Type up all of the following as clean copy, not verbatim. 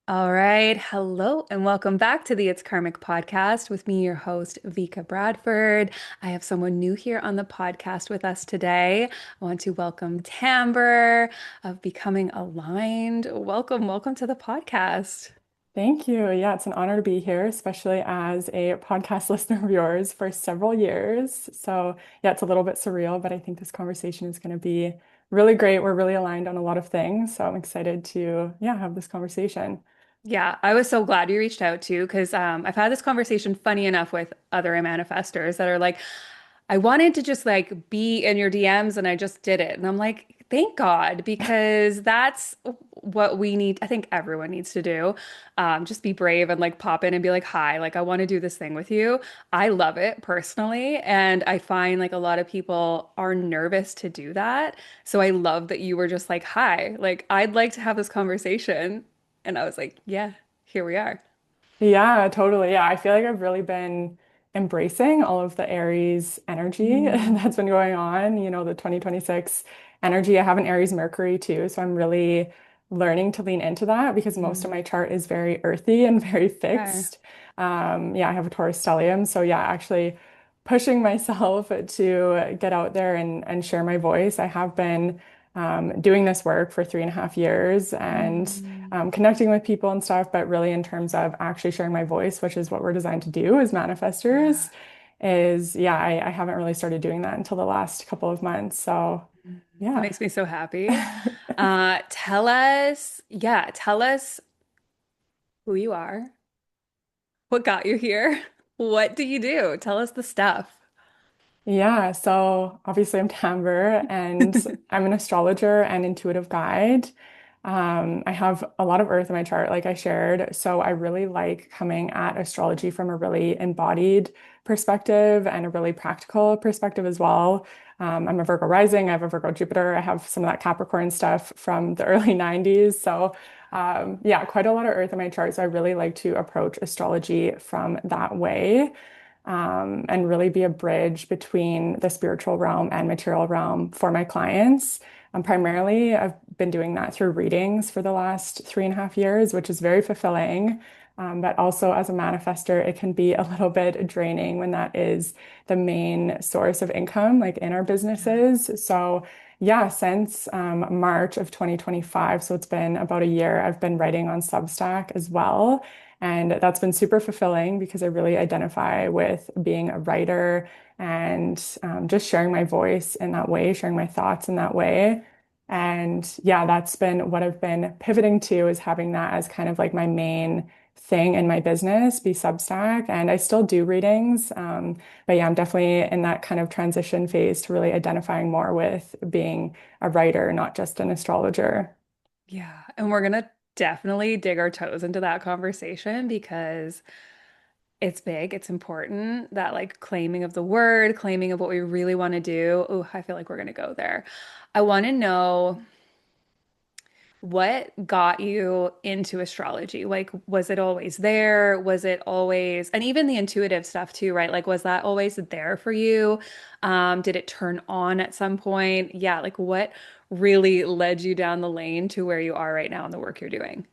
All right. Hello and welcome back to the It's Karmic podcast with me, your host, Vika Bradford. I have someone new here on the podcast with us today. I want to welcome Tamber of Becoming Aligned. Welcome to the podcast. Thank you. Yeah, it's an honor to be here, especially as a podcast listener of yours for several years. So, yeah, it's a little bit surreal, but I think this conversation is going to be really great. We're really aligned on a lot of things. So, I'm excited to, yeah, have this conversation. Yeah, I was so glad you reached out too, because I've had this conversation funny enough with other manifestors that are like, I wanted to just like be in your DMs and I just did it. And I'm like, thank God, because that's what we need. I think everyone needs to do. Just be brave and like pop in and be like, hi, like I want to do this thing with you. I love it personally. And I find like a lot of people are nervous to do that. So I love that you were just like, hi, like I'd like to have this conversation. And I was like, yeah, here we are. Yeah, totally. Yeah, I feel like I've really been embracing all of the Aries energy Mm. that's been going on, the 2026 energy. I have an Aries Mercury too, so I'm really learning to lean into that because most of Mm. my chart is very earthy and very Okay. fixed. Yeah, I have a Taurus stellium, so yeah, actually pushing myself to get out there and share my voice. I have been doing this work for 3.5 years and Mm. connecting with people and stuff, but really in terms of actually sharing my voice, which is what we're designed to do as Yeah. manifestors, yeah, I haven't really started doing that until the last couple of months. So That yeah. makes me so happy. Tell us who you are, what got you here, what do you do? Tell us the stuff. Yeah, so obviously I'm Tamber and I'm an astrologer and intuitive guide. I have a lot of earth in my chart, like I shared. So I really like coming at astrology from a really embodied perspective and a really practical perspective as well. I'm a Virgo rising, I have a Virgo Jupiter, I have some of that Capricorn stuff from the early 90s. So yeah, quite a lot of earth in my chart. So I really like to approach astrology from that way and really be a bridge between the spiritual realm and material realm for my clients. Primarily, I've been doing that through readings for the last 3.5 years, which is very fulfilling. But also, as a manifester, it can be a little bit draining when that is the main source of income, like in our Yeah. businesses. So, yeah, since March of 2025, so it's been about a year, I've been writing on Substack as well. And that's been super fulfilling because I really identify with being a writer and just sharing my voice in that way, sharing my thoughts in that way. And yeah, that's been what I've been pivoting to is having that as kind of like my main thing in my business, be Substack. And I still do readings. But yeah, I'm definitely in that kind of transition phase to really identifying more with being a writer, not just an astrologer. Yeah. And we're gonna definitely dig our toes into that conversation because it's big, it's important, that like claiming of the word, claiming of what we really want to do. Oh, I feel like we're gonna go there. I want to know. What got you into astrology? Like, was it always there? Was it always, and even the intuitive stuff too, right? Like, was that always there for you? Did it turn on at some point? Yeah, like what really led you down the lane to where you are right now in the work you're doing?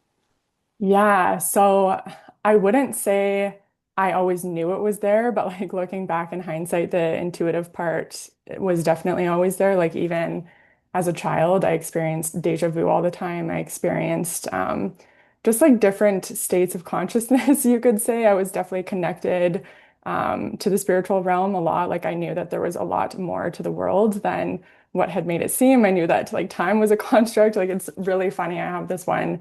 Yeah, so I wouldn't say I always knew it was there, but like looking back in hindsight, the intuitive part was definitely always there. Like even as a child, I experienced deja vu all the time. I experienced just like different states of consciousness, you could say. I was definitely connected to the spiritual realm a lot. Like I knew that there was a lot more to the world than what had made it seem. I knew that like time was a construct. Like it's really funny. I have this one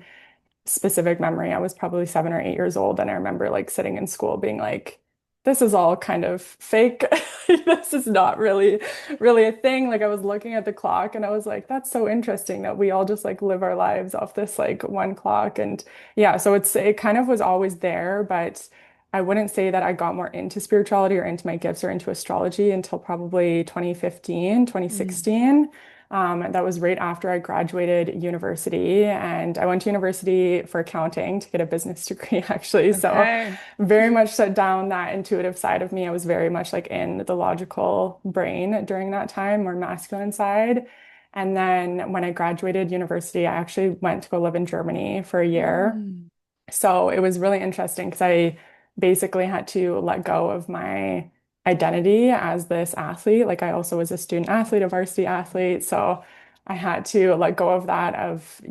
specific memory. I was probably 7 or 8 years old, and I remember like sitting in school being like, this is all kind of fake. This is not really a thing. Like I was looking at the clock and I was like, that's so interesting that we all just like live our lives off this like one clock. And yeah, so it kind of was always there, but I wouldn't say that I got more into spirituality or into my gifts or into astrology until probably 2015, Mm. 2016. That was right after I graduated university, and I went to university for accounting to get a business degree, actually. So, Okay. very much shut down that intuitive side of me. I was very much like in the logical brain during that time, more masculine side. And then when I graduated university, I actually went to go live in Germany for a year. Mm. So it was really interesting because I basically had to let go of my identity as this athlete. Like I also was a student athlete, a varsity athlete. So I had to let go of that, of,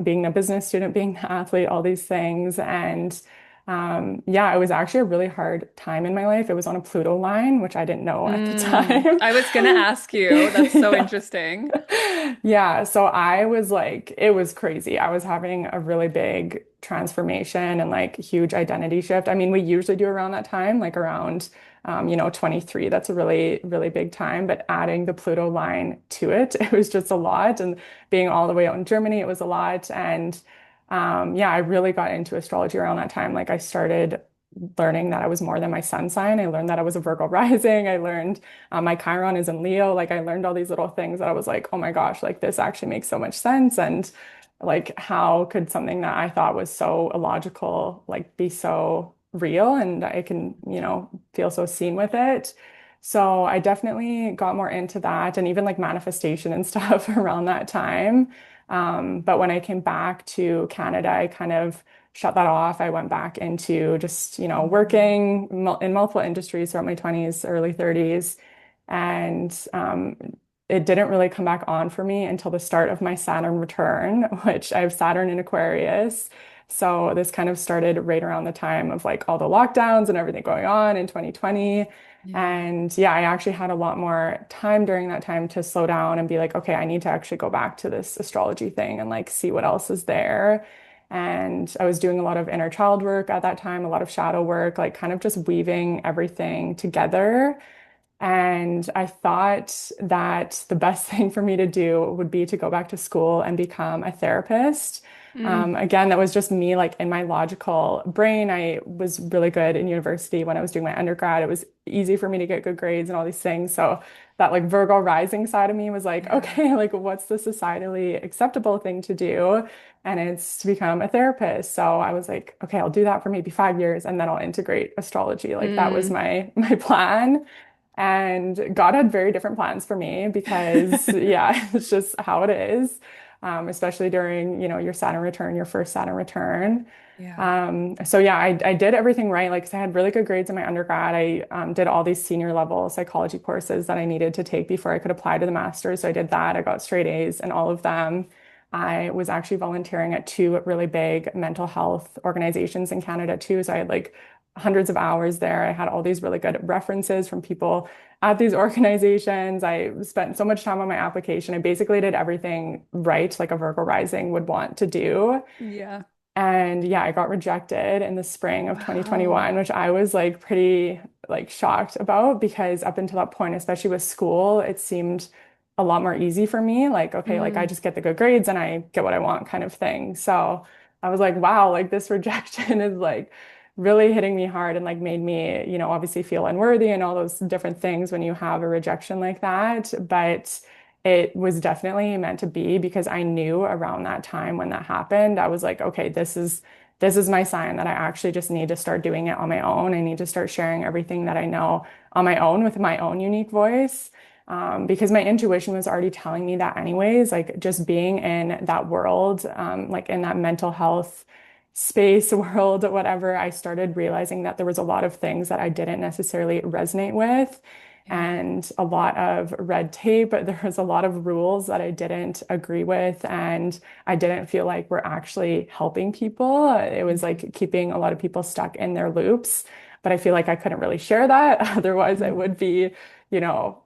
being a business student, being an athlete, all these things. And yeah, it was actually a really hard time in my life. It was on a Pluto line, which I didn't know at the time. I was gonna ask you. That's so Yeah. interesting. Yeah, so I was like, it was crazy. I was having a really big transformation and like huge identity shift. I mean, we usually do around that time, like around, 23. That's a really, really big time. But adding the Pluto line to it, it was just a lot. And being all the way out in Germany, it was a lot. And yeah, I really got into astrology around that time. Like I started learning that I was more than my sun sign. I learned that I was a Virgo rising. I learned my Chiron is in Leo. Like I learned all these little things that I was like, oh my gosh, like this actually makes so much sense. And like, how could something that I thought was so illogical, like be so real? And I can, feel so seen with it. So I definitely got more into that and even like manifestation and stuff around that time. But when I came back to Canada, I kind of shut that off. I went back into just, Mm. working in multiple industries throughout my 20s, early 30s. And it didn't really come back on for me until the start of my Saturn return, which I have Saturn in Aquarius. So this kind of started right around the time of like all the lockdowns and everything going on in 2020. Yeah. And yeah, I actually had a lot more time during that time to slow down and be like, okay, I need to actually go back to this astrology thing and like see what else is there. And I was doing a lot of inner child work at that time, a lot of shadow work, like kind of just weaving everything together. And I thought that the best thing for me to do would be to go back to school and become a therapist. Mm. Again, that was just me, like in my logical brain. I was really good in university when I was doing my undergrad. It was easy for me to get good grades and all these things. So that like Virgo rising side of me was like, Yeah. okay, like what's the societally acceptable thing to do? And it's to become a therapist. So I was like, okay, I'll do that for maybe 5 years and then I'll integrate astrology. Like that was Mm. my plan. And God had very different plans for me because, yeah, it's just how it is, especially during, your Saturn return, your first Saturn return. Yeah. So yeah, I did everything right. Like, 'cause I had really good grades in my undergrad. I did all these senior level psychology courses that I needed to take before I could apply to the master's. So I did that. I got straight A's in all of them. I was actually volunteering at two really big mental health organizations in Canada too. So I had like hundreds of hours there. I had all these really good references from people at these organizations. I spent so much time on my application. I basically did everything right, like a Virgo rising would want to do. Yeah. And yeah, I got rejected in the spring of Wow. 2021, which I was like pretty like shocked about because up until that point, especially with school, it seemed a lot more easy for me. Like, okay, like I Mm. just get the good grades and I get what I want kind of thing. So I was like, wow, like this rejection is like really hitting me hard and like made me, obviously feel unworthy and all those different things when you have a rejection like that. But it was definitely meant to be because I knew around that time when that happened, I was like, okay, this is my sign that I actually just need to start doing it on my own. I need to start sharing everything that I know on my own with my own unique voice. Because my intuition was already telling me that anyways, like just being in that world, like in that mental health space world, whatever, I started realizing that there was a lot of things that I didn't necessarily resonate with Yeah. and a lot of red tape. There was a lot of rules that I didn't agree with, and I didn't feel like we're actually helping people. It was Mhm. like keeping a lot of people stuck in their loops. But I feel like I couldn't really share that. Otherwise, I Mhm. would be, you know,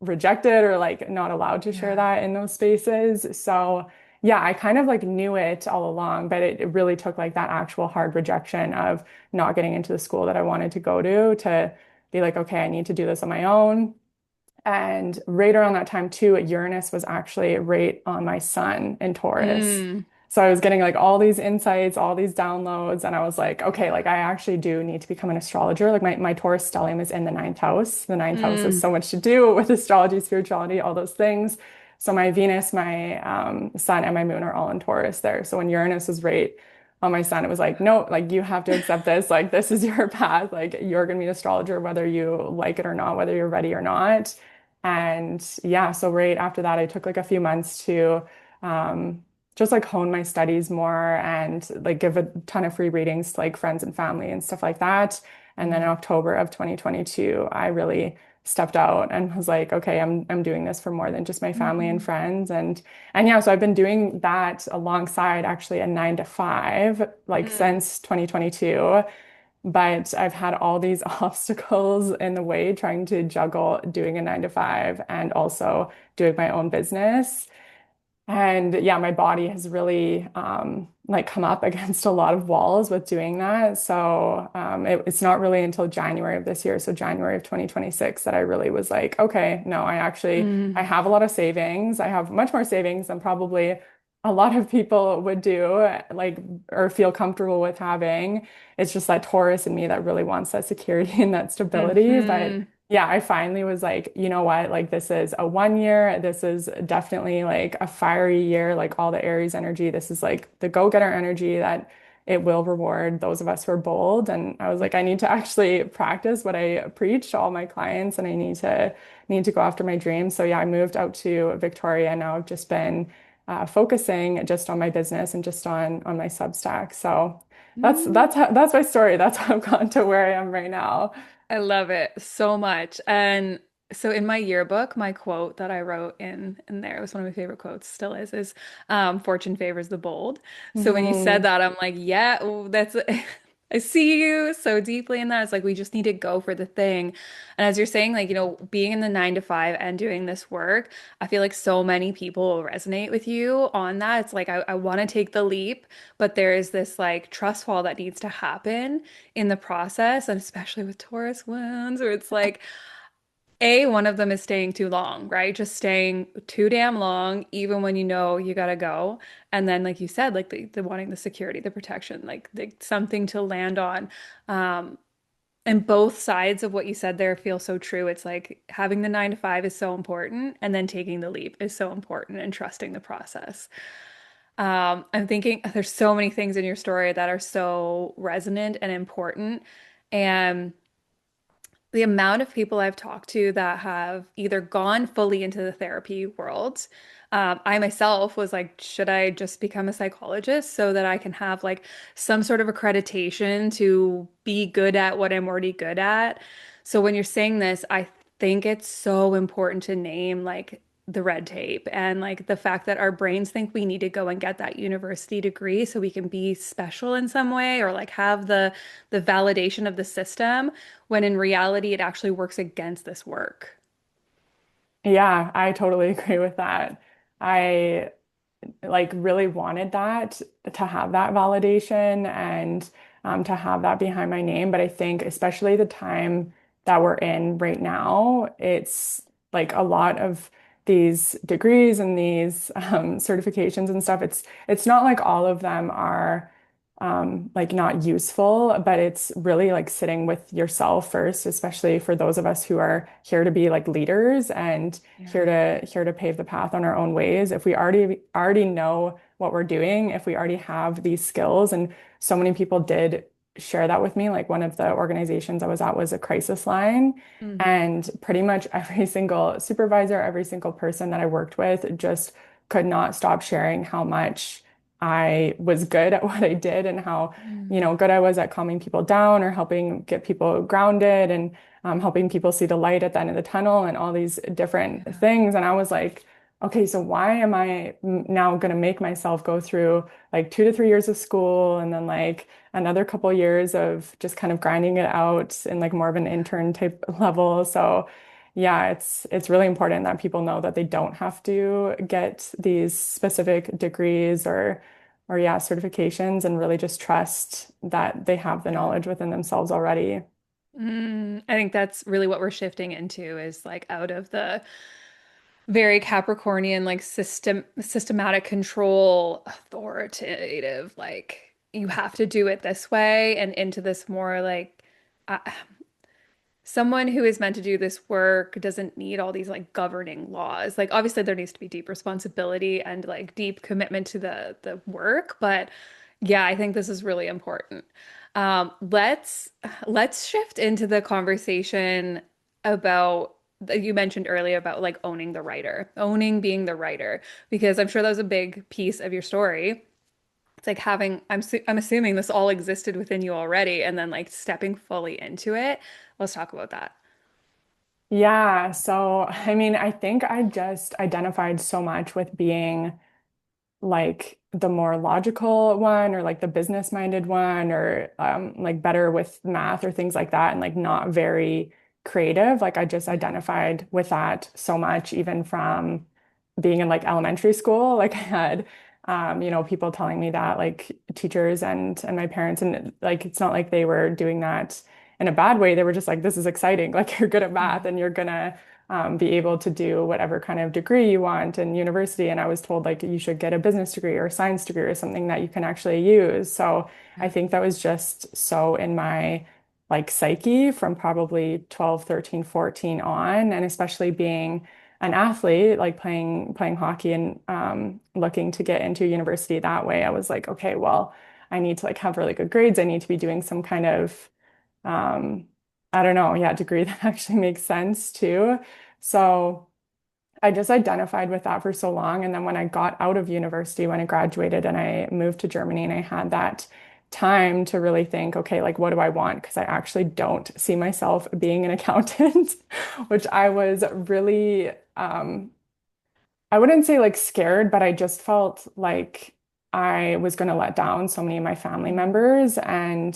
rejected or like not allowed to share Yeah. that in those spaces. So yeah, I kind of like knew it all along, but it really took like that actual hard rejection of not getting into the school that I wanted to go to be like, okay, I need to do this on my own. And right around that time too, Uranus was actually right on my sun in Taurus. Mm. So I was getting like all these insights, all these downloads, and I was like, okay, like I actually do need to become an astrologer. Like my Taurus stellium is in the ninth house. The ninth house has Mm. so much to do with astrology, spirituality, all those things. So my Venus, my sun, and my moon are all in Taurus there. So when Uranus was right on my sun, it was like, no, like you have to accept this. Like this is your path. Like you're gonna be an astrologer, whether you like it or not, whether you're ready or not. And yeah, so right after that, I took like a few months to just like hone my studies more and like give a ton of free readings to like friends and family and stuff like that. And then in Mm. October of 2022, I really stepped out and was like, okay, I'm doing this for more than just my family and Mhm. friends. And yeah, so I've been doing that alongside actually a 9 to 5, like Mm. since 2022. But I've had all these obstacles in the way trying to juggle doing a 9 to 5 and also doing my own business. And yeah, my body has really like come up against a lot of walls with doing that. So it's not really until January of this year, so January of 2026, that I really was like, okay, no, I Mm. have a lot of savings. I have much more savings than probably a lot of people would do, like or feel comfortable with having. It's just that Taurus in me that really wants that security and that stability. But Mhm. yeah, I finally was like, you know what? Like, this is a 1 year. This is definitely like a fiery year, like all the Aries energy. This is like the go-getter energy that it will reward those of us who are bold. And I was like, I need to actually practice what I preach to all my clients, and I need to go after my dreams. So yeah, I moved out to Victoria, and now I've just been focusing just on my business and just on my Substack. So Mm. that's my story. That's how I've gotten to where I am right now. I love it so much. And so in my yearbook, my quote that I wrote in there, it was one of my favorite quotes, still is fortune favors the bold. So when you said Mhm. that, I'm like, yeah, oh, that's I see you so deeply in that. It's like we just need to go for the thing. And as you're saying, like, being in the 9 to 5 and doing this work, I feel like so many people will resonate with you on that. It's like I want to take the leap, but there is this like trust fall that needs to happen in the process, and especially with Taurus wounds, where it's like, one of them is staying too long, right? Just staying too damn long, even when you know you gotta go. And then, like you said, like the wanting the security, the protection, like something to land on. Um, and both sides of what you said there feel so true. It's like having the 9 to 5 is so important, and then taking the leap is so important, and trusting the process. I'm thinking there's so many things in your story that are so resonant and important. And the amount of people I've talked to that have either gone fully into the therapy world. I myself was like, should I just become a psychologist so that I can have like some sort of accreditation to be good at what I'm already good at? So when you're saying this, I think it's so important to name like the red tape and like the fact that our brains think we need to go and get that university degree so we can be special in some way or like have the validation of the system when in reality it actually works against this work. Yeah, I totally agree with that. I like really wanted that to have that validation and to have that behind my name. But I think especially the time that we're in right now, it's like a lot of these degrees and these certifications and stuff. It's not like all of them are like not useful, but it's really like sitting with yourself first, especially for those of us who are here to be like leaders and Yeah. here to pave the path on our own ways. If we already know what we're doing, if we already have these skills, and so many people did share that with me, like one of the organizations I was at was a crisis line. Hmm. And pretty much every single supervisor, every single person that I worked with just could not stop sharing how much I was good at what I did and how, Mm. good I was at calming people down or helping get people grounded and helping people see the light at the end of the tunnel and all these different Yeah. things. And I was like, okay, so why am I now going to make myself go through like 2 to 3 years of school and then like another couple years of just kind of grinding it out in like more of an intern type level? So yeah, it's really important that people know that they don't have to get these specific degrees or yeah, certifications, and really just trust that they have the Yeah. knowledge within themselves already. I think that's really what we're shifting into is like out of the very Capricornian, like systematic control, authoritative, like you have to do it this way, and into this more like uh, someone who is meant to do this work doesn't need all these like governing laws. Like obviously there needs to be deep responsibility and like deep commitment to the work, but yeah, I think this is really important. Let's shift into the conversation about that you mentioned earlier about like owning the writer, owning being the writer, because I'm sure that was a big piece of your story. It's like I'm assuming this all existed within you already, and then like stepping fully into it. Let's talk about that. Yeah, so I mean, I think I just identified so much with being like the more logical one or like the business minded one or like better with math or things like that and like not very creative. Like I just Yeah. identified with that so much, even from being in like elementary school. Like I had people telling me that, like teachers and my parents, and like it's not like they were doing that in a bad way. They were just like, this is exciting. Like you're good at math Yeah. and you're gonna be able to do whatever kind of degree you want in university. And I was told like you should get a business degree or a science degree or something that you can actually use. So I Yeah. think that was just so in my like psyche from probably 12, 13, 14 on, and especially being an athlete, like playing hockey and looking to get into university that way. I was like, okay, well, I need to like have really good grades. I need to be doing some kind of um, I don't know, yeah, degree that actually makes sense too. So I just identified with that for so long. And then when I got out of university, when I graduated and I moved to Germany and I had that time to really think, okay, like what do I want? Because I actually don't see myself being an accountant, which I was really I wouldn't say like scared, but I just felt like I was going to let down so many of my family Mm. members. And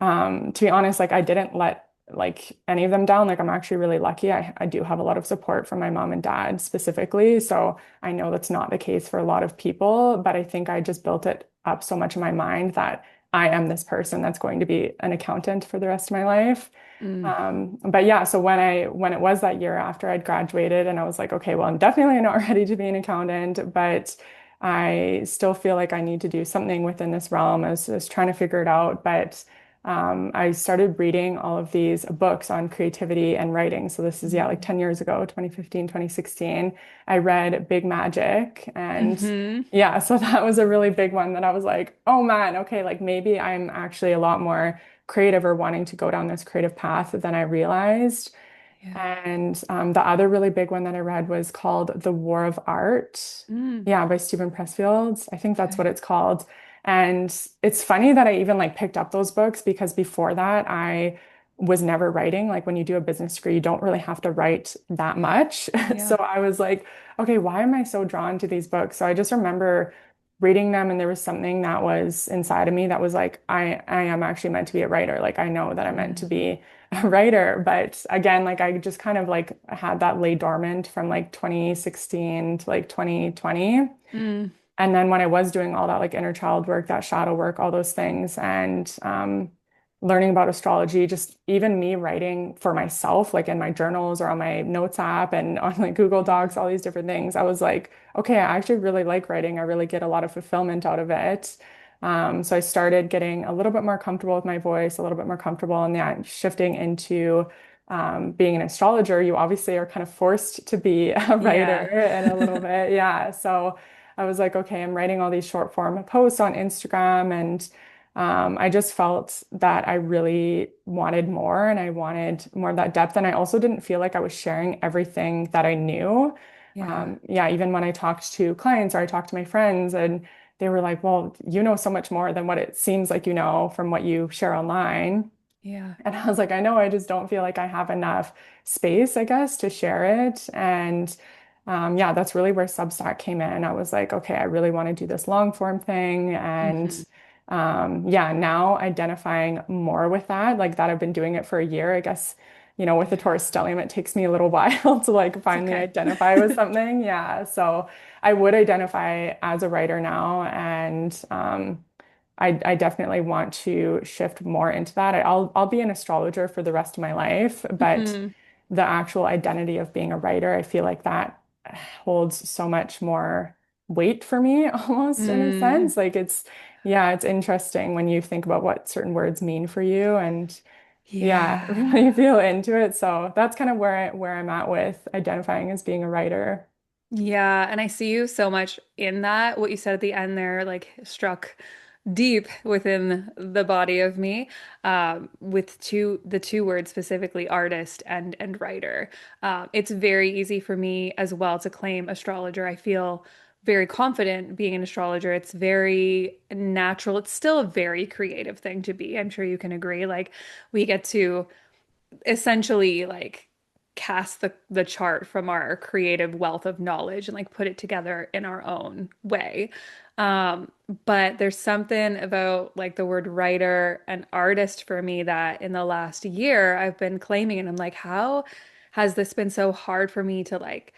to be honest, like I didn't let like any of them down. Like I'm actually really lucky. I do have a lot of support from my mom and dad specifically. So I know that's not the case for a lot of people, but I think I just built it up so much in my mind that I am this person that's going to be an accountant for the rest of my life. Mm. But yeah, so when it was that year after I'd graduated and I was like, okay, well, I'm definitely not ready to be an accountant, but I still feel like I need to do something within this realm. I was trying to figure it out, but I started reading all of these books on creativity and writing. So this is, yeah, like Mm. 10 years ago, 2015, 2016. I read Big Magic and Hmm. yeah, so that was a really big one that I was like, oh man, okay, like maybe I'm actually a lot more creative or wanting to go down this creative path than I realized. Yeah. And the other really big one that I read was called The War of Art. Mm. Yeah, by Stephen Pressfield. I think that's what Okay. it's called. And it's funny that I even like picked up those books because before that I was never writing. Like when you do a business degree, you don't really have to write that much. So Yeah. I was like, okay, why am I so drawn to these books? So I just remember reading them and there was something that was inside of me that was like, I am actually meant to be a writer. Like I know that I'm meant to Mm. be a writer. But again, like I just kind of like had that lay dormant from like 2016 to like 2020. Mm. And then when I was doing all that like inner child work, that shadow work, all those things, and learning about astrology, just even me writing for myself, like in my journals or on my notes app and on like Google Docs, Yeah. all these different things, I was like, okay, I actually really like writing. I really get a lot of fulfillment out of it. So I started getting a little bit more comfortable with my voice, a little bit more comfortable, and yeah, shifting into being an astrologer. You obviously are kind of forced to be a writer Yeah. in a little bit, yeah. So I was like, okay, I'm writing all these short form posts on Instagram, and I just felt that I really wanted more and I wanted more of that depth. And I also didn't feel like I was sharing everything that I knew. Yeah. Yeah, even when I talked to clients or I talked to my friends, and they were like, well, you know so much more than what it seems like you know from what you share online. Yeah. And I was like, I know, I just don't feel like I have enough space, I guess, to share it. And yeah, that's really where Substack came in. I was like, okay, I really want to do this long form thing. And Hmm. yeah, now identifying more with that, like that I've been doing it for a year, I guess, with the Yeah. Taurus stellium, it takes me a little while to like It's finally okay. identify with something. Yeah. So I would identify as a writer now. And I definitely want to shift more into that. I'll be an astrologer for the rest of my life, but Hmm. the actual identity of being a writer, I feel like that holds so much more weight for me, almost in a Mm. sense. Like yeah, it's interesting when you think about what certain words mean for you and yeah, really Yeah. feel into it. So that's kind of where I'm at with identifying as being a writer. Yeah, and I see you so much in that. What you said at the end there, like struck deep within the body of me, with the two words specifically, artist and writer. It's very easy for me as well to claim astrologer. I feel very confident being an astrologer. It's very natural. It's still a very creative thing to be. I'm sure you can agree. Like we get to essentially like cast the chart from our creative wealth of knowledge and like put it together in our own way. Um, but there's something about like the word writer and artist for me that in the last year I've been claiming, and I'm like, how has this been so hard for me to like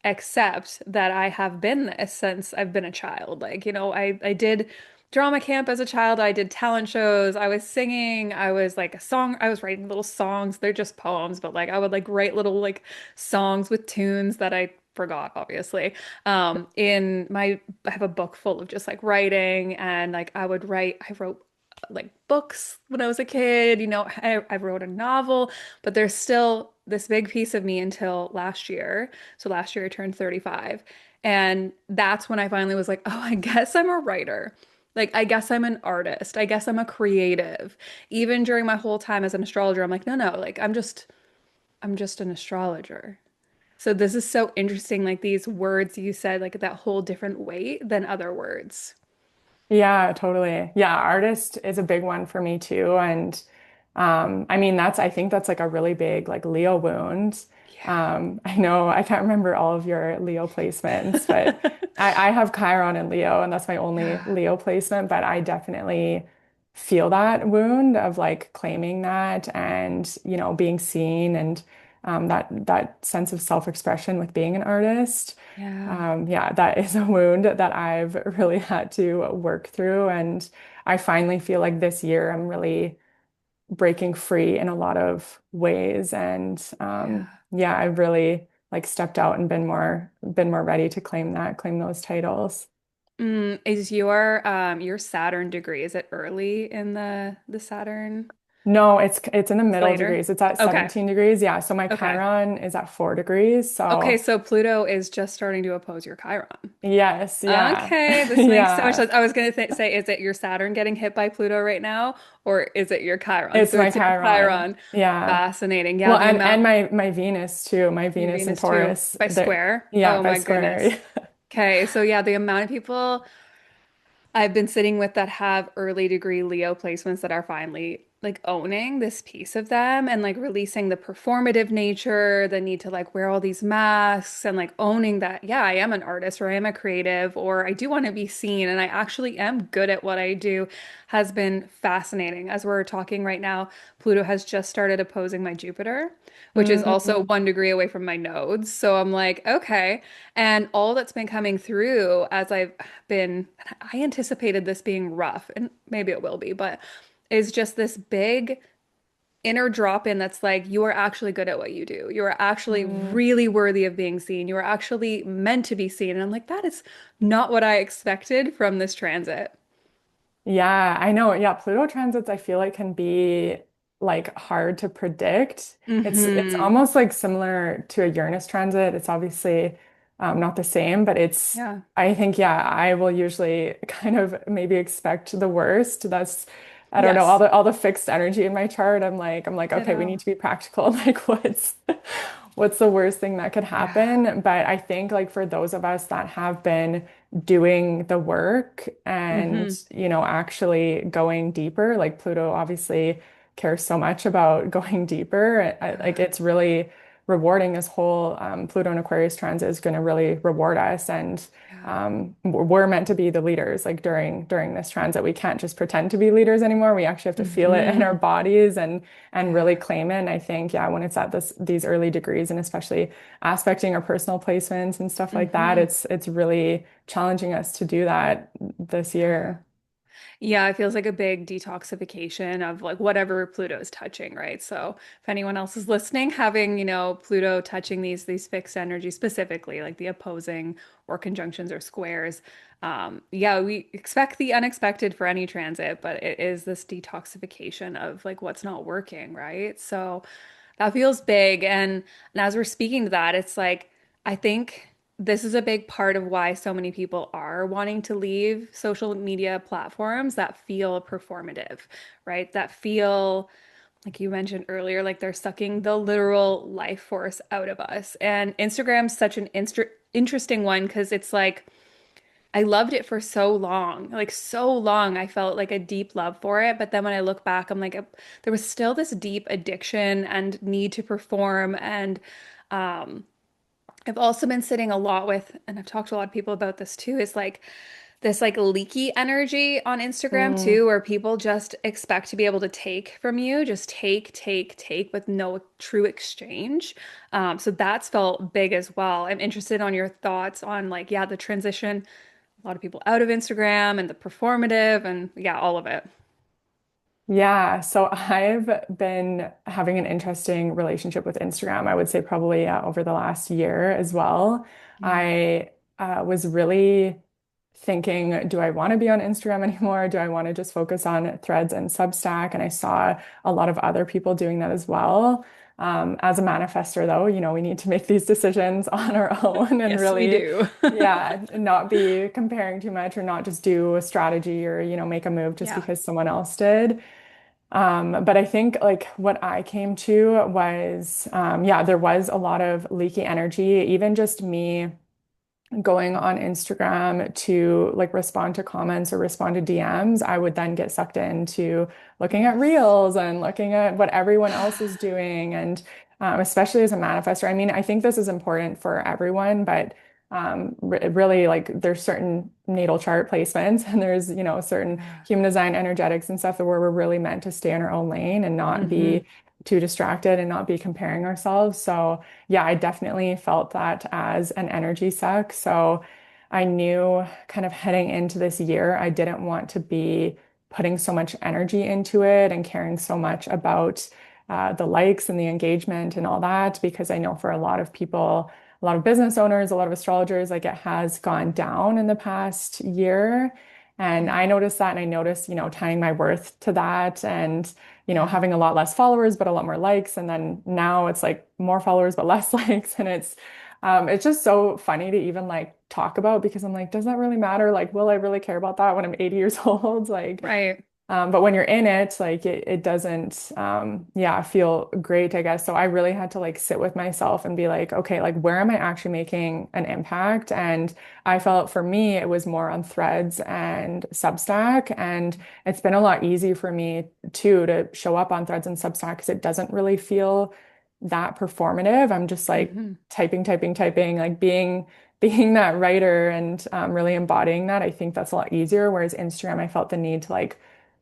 accept that I have been this since I've been a child? Like, I did drama camp as a child. I did talent shows. I was singing. I was like I was writing little songs. They're just poems, but like I would like write little like songs with tunes that I forgot, obviously. I have a book full of just like writing, and like I wrote like books when I was a kid. I wrote a novel, but there's still this big piece of me until last year. So last year I turned 35. And that's when I finally was like, oh, I guess I'm a writer. Like, I guess I'm an artist. I guess I'm a creative. Even during my whole time as an astrologer, I'm like, no, no, like I'm just an astrologer. So this is so interesting, like these words you said, like that whole different weight than other words. Yeah, totally. Yeah, artist is a big one for me too. And I mean I think that's like a really big like Leo wound. I know I can't remember all of your Leo placements, but Yeah. I have Chiron and Leo, and that's my only Yeah. Leo placement, but I definitely feel that wound of like claiming that and being seen and that sense of self-expression with being an artist. Yeah. Yeah, that is a wound that I've really had to work through. And I finally feel like this year I'm really breaking free in a lot of ways. And Yeah. yeah, I've really like stepped out and been more ready to claim those titles. Is your Saturn degree, is it early in the Saturn? No, it's in the It's middle later. degrees. It's at Okay. 17 degrees. Yeah. So my Okay. Chiron is at 4 degrees. Okay, So so Pluto is just starting to oppose your Chiron. yes, yeah. Okay, this makes so much Yeah. sense. I was gonna say, is it your Saturn getting hit by Pluto right now, or is it your Chiron? It's So my it's your Chiron. Chiron. Yeah. Fascinating. Yeah, Well, the and amount my Venus too. My your Venus and Venus too Taurus. by They're square. yeah, Oh by my square. goodness. Okay, so yeah, the amount of people I've been sitting with that have early degree Leo placements that are finally like owning this piece of them and like releasing the performative nature, the need to like wear all these masks and like owning that, yeah, I am an artist or I am a creative or I do want to be seen and I actually am good at what I do has been fascinating. As we're talking right now, Pluto has just started opposing my Jupiter, which is also Mm, 1 degree away from my nodes. So I'm like, okay. And all that's been coming through as I anticipated this being rough, and maybe it will be, but is just this big inner drop in that's like, you are actually good at what you do. You are actually mm. really worthy of being seen. You are actually meant to be seen. And I'm like, that is not what I expected from this transit. Yeah, I know. Yeah, Pluto transits I feel like can be like hard to predict. It's Hmm. almost like similar to a Uranus transit. It's obviously not the same, but it's Yeah. I think yeah, I will usually kind of maybe expect the worst. That's I don't know, Yes. all the fixed energy in my chart. I'm like, okay, we need Ditto. to be practical. Like what's the worst thing that could Yeah. happen? But I think like for those of us that have been doing the work and, Hmm. actually going deeper. Like Pluto obviously cares so much about going deeper. Like Yeah. it's really rewarding. This whole Pluto and Aquarius transit is going to really reward us. And Yeah. we're meant to be the leaders. Like during this transit, we can't just pretend to be leaders anymore. We actually have to feel it in our Hmm. bodies and really Yeah. claim it. And I think, yeah, when it's at these early degrees and especially aspecting our personal placements and stuff like that, Hmm. it's really challenging us to do that this Yeah. year. Yeah, it feels like a big detoxification of like whatever Pluto is touching, right? So if anyone else is listening, having, Pluto touching these fixed energies specifically, like the opposing or conjunctions or squares. Yeah, we expect the unexpected for any transit, but it is this detoxification of like what's not working, right? So that feels big. And as we're speaking to that, it's like I think. this is a big part of why so many people are wanting to leave social media platforms that feel performative, right? That feel, like you mentioned earlier, like they're sucking the literal life force out of us. And Instagram's such an interesting one because it's like, I loved it for so long, like so long. I felt like a deep love for it. But then when I look back, I'm like, there was still this deep addiction and need to perform. And um, I've also been sitting a lot with, and I've talked to a lot of people about this too, is like this like leaky energy on Instagram Mm, too, where people just expect to be able to take from you, just take, take, take with no true exchange. So that's felt big as well. I'm interested on your thoughts on like, yeah, the transition, a lot of people out of Instagram and the performative and yeah, all of it. yeah, so I've been having an interesting relationship with Instagram. I would say probably over the last year as well. Yeah. I was really thinking, do I want to be on Instagram anymore? Do I want to just focus on Threads and Substack? And I saw a lot of other people doing that as well. As a manifestor, though, we need to make these decisions on our own and Yes, we really, do. yeah, not be comparing too much or not just do a strategy or, make a move just Yeah. because someone else did. But I think like what I came to was, yeah, there was a lot of leaky energy, even just me going on Instagram to like respond to comments or respond to DMs, I would then get sucked into looking at Yes. reels and looking at what everyone else is doing. And especially as a manifestor, I mean, I think this is important for everyone, but really like there's certain natal chart placements and there's, certain Yeah. human design energetics and stuff where we're really meant to stay in our own lane and not Hmm. be too distracted and not be comparing ourselves. So yeah, I definitely felt that as an energy suck. So I knew kind of heading into this year, I didn't want to be putting so much energy into it and caring so much about the likes and the engagement and all that, because I know for a lot of people, a lot of business owners, a lot of astrologers, like it has gone down in the past year. And I Yeah. noticed that, and I noticed, tying my worth to that and Yeah. having a lot less followers, but a lot more likes. And then now it's like more followers, but less likes. And it's just so funny to even like talk about because I'm like, does that really matter? Like, will I really care about that when I'm 80 years old? Like, Right. but when you're in it, like it doesn't, yeah, feel great, I guess. So I really had to like sit with myself and be like, okay, like where am I actually making an impact? And I felt for me, it was more on Threads and Substack. And it's been a lot easier for me too to show up on Threads and Substack because it doesn't really feel that performative. I'm just like Hmm. typing, typing, typing, like being that writer and really embodying that. I think that's a lot easier. Whereas Instagram, I felt the need to like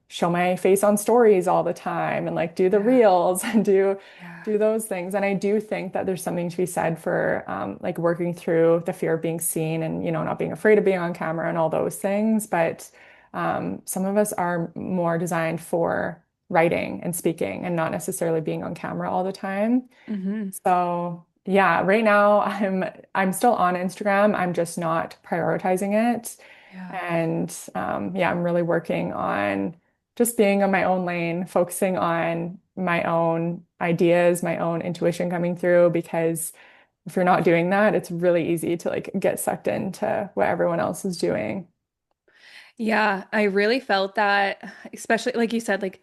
show my face on stories all the time and like do the Yeah. reels and Yeah. do those things. And I do think that there's something to be said for like working through the fear of being seen and not being afraid of being on camera and all those things. But some of us are more designed for writing and speaking and not necessarily being on camera all the time. Hmm. So yeah, right now I'm still on Instagram. I'm just not prioritizing it. Yeah. And yeah, I'm really working on just being on my own lane, focusing on my own ideas, my own intuition coming through, because if you're not doing that, it's really easy to like get sucked into what everyone else is doing. Yeah, I really felt that, especially like you said, like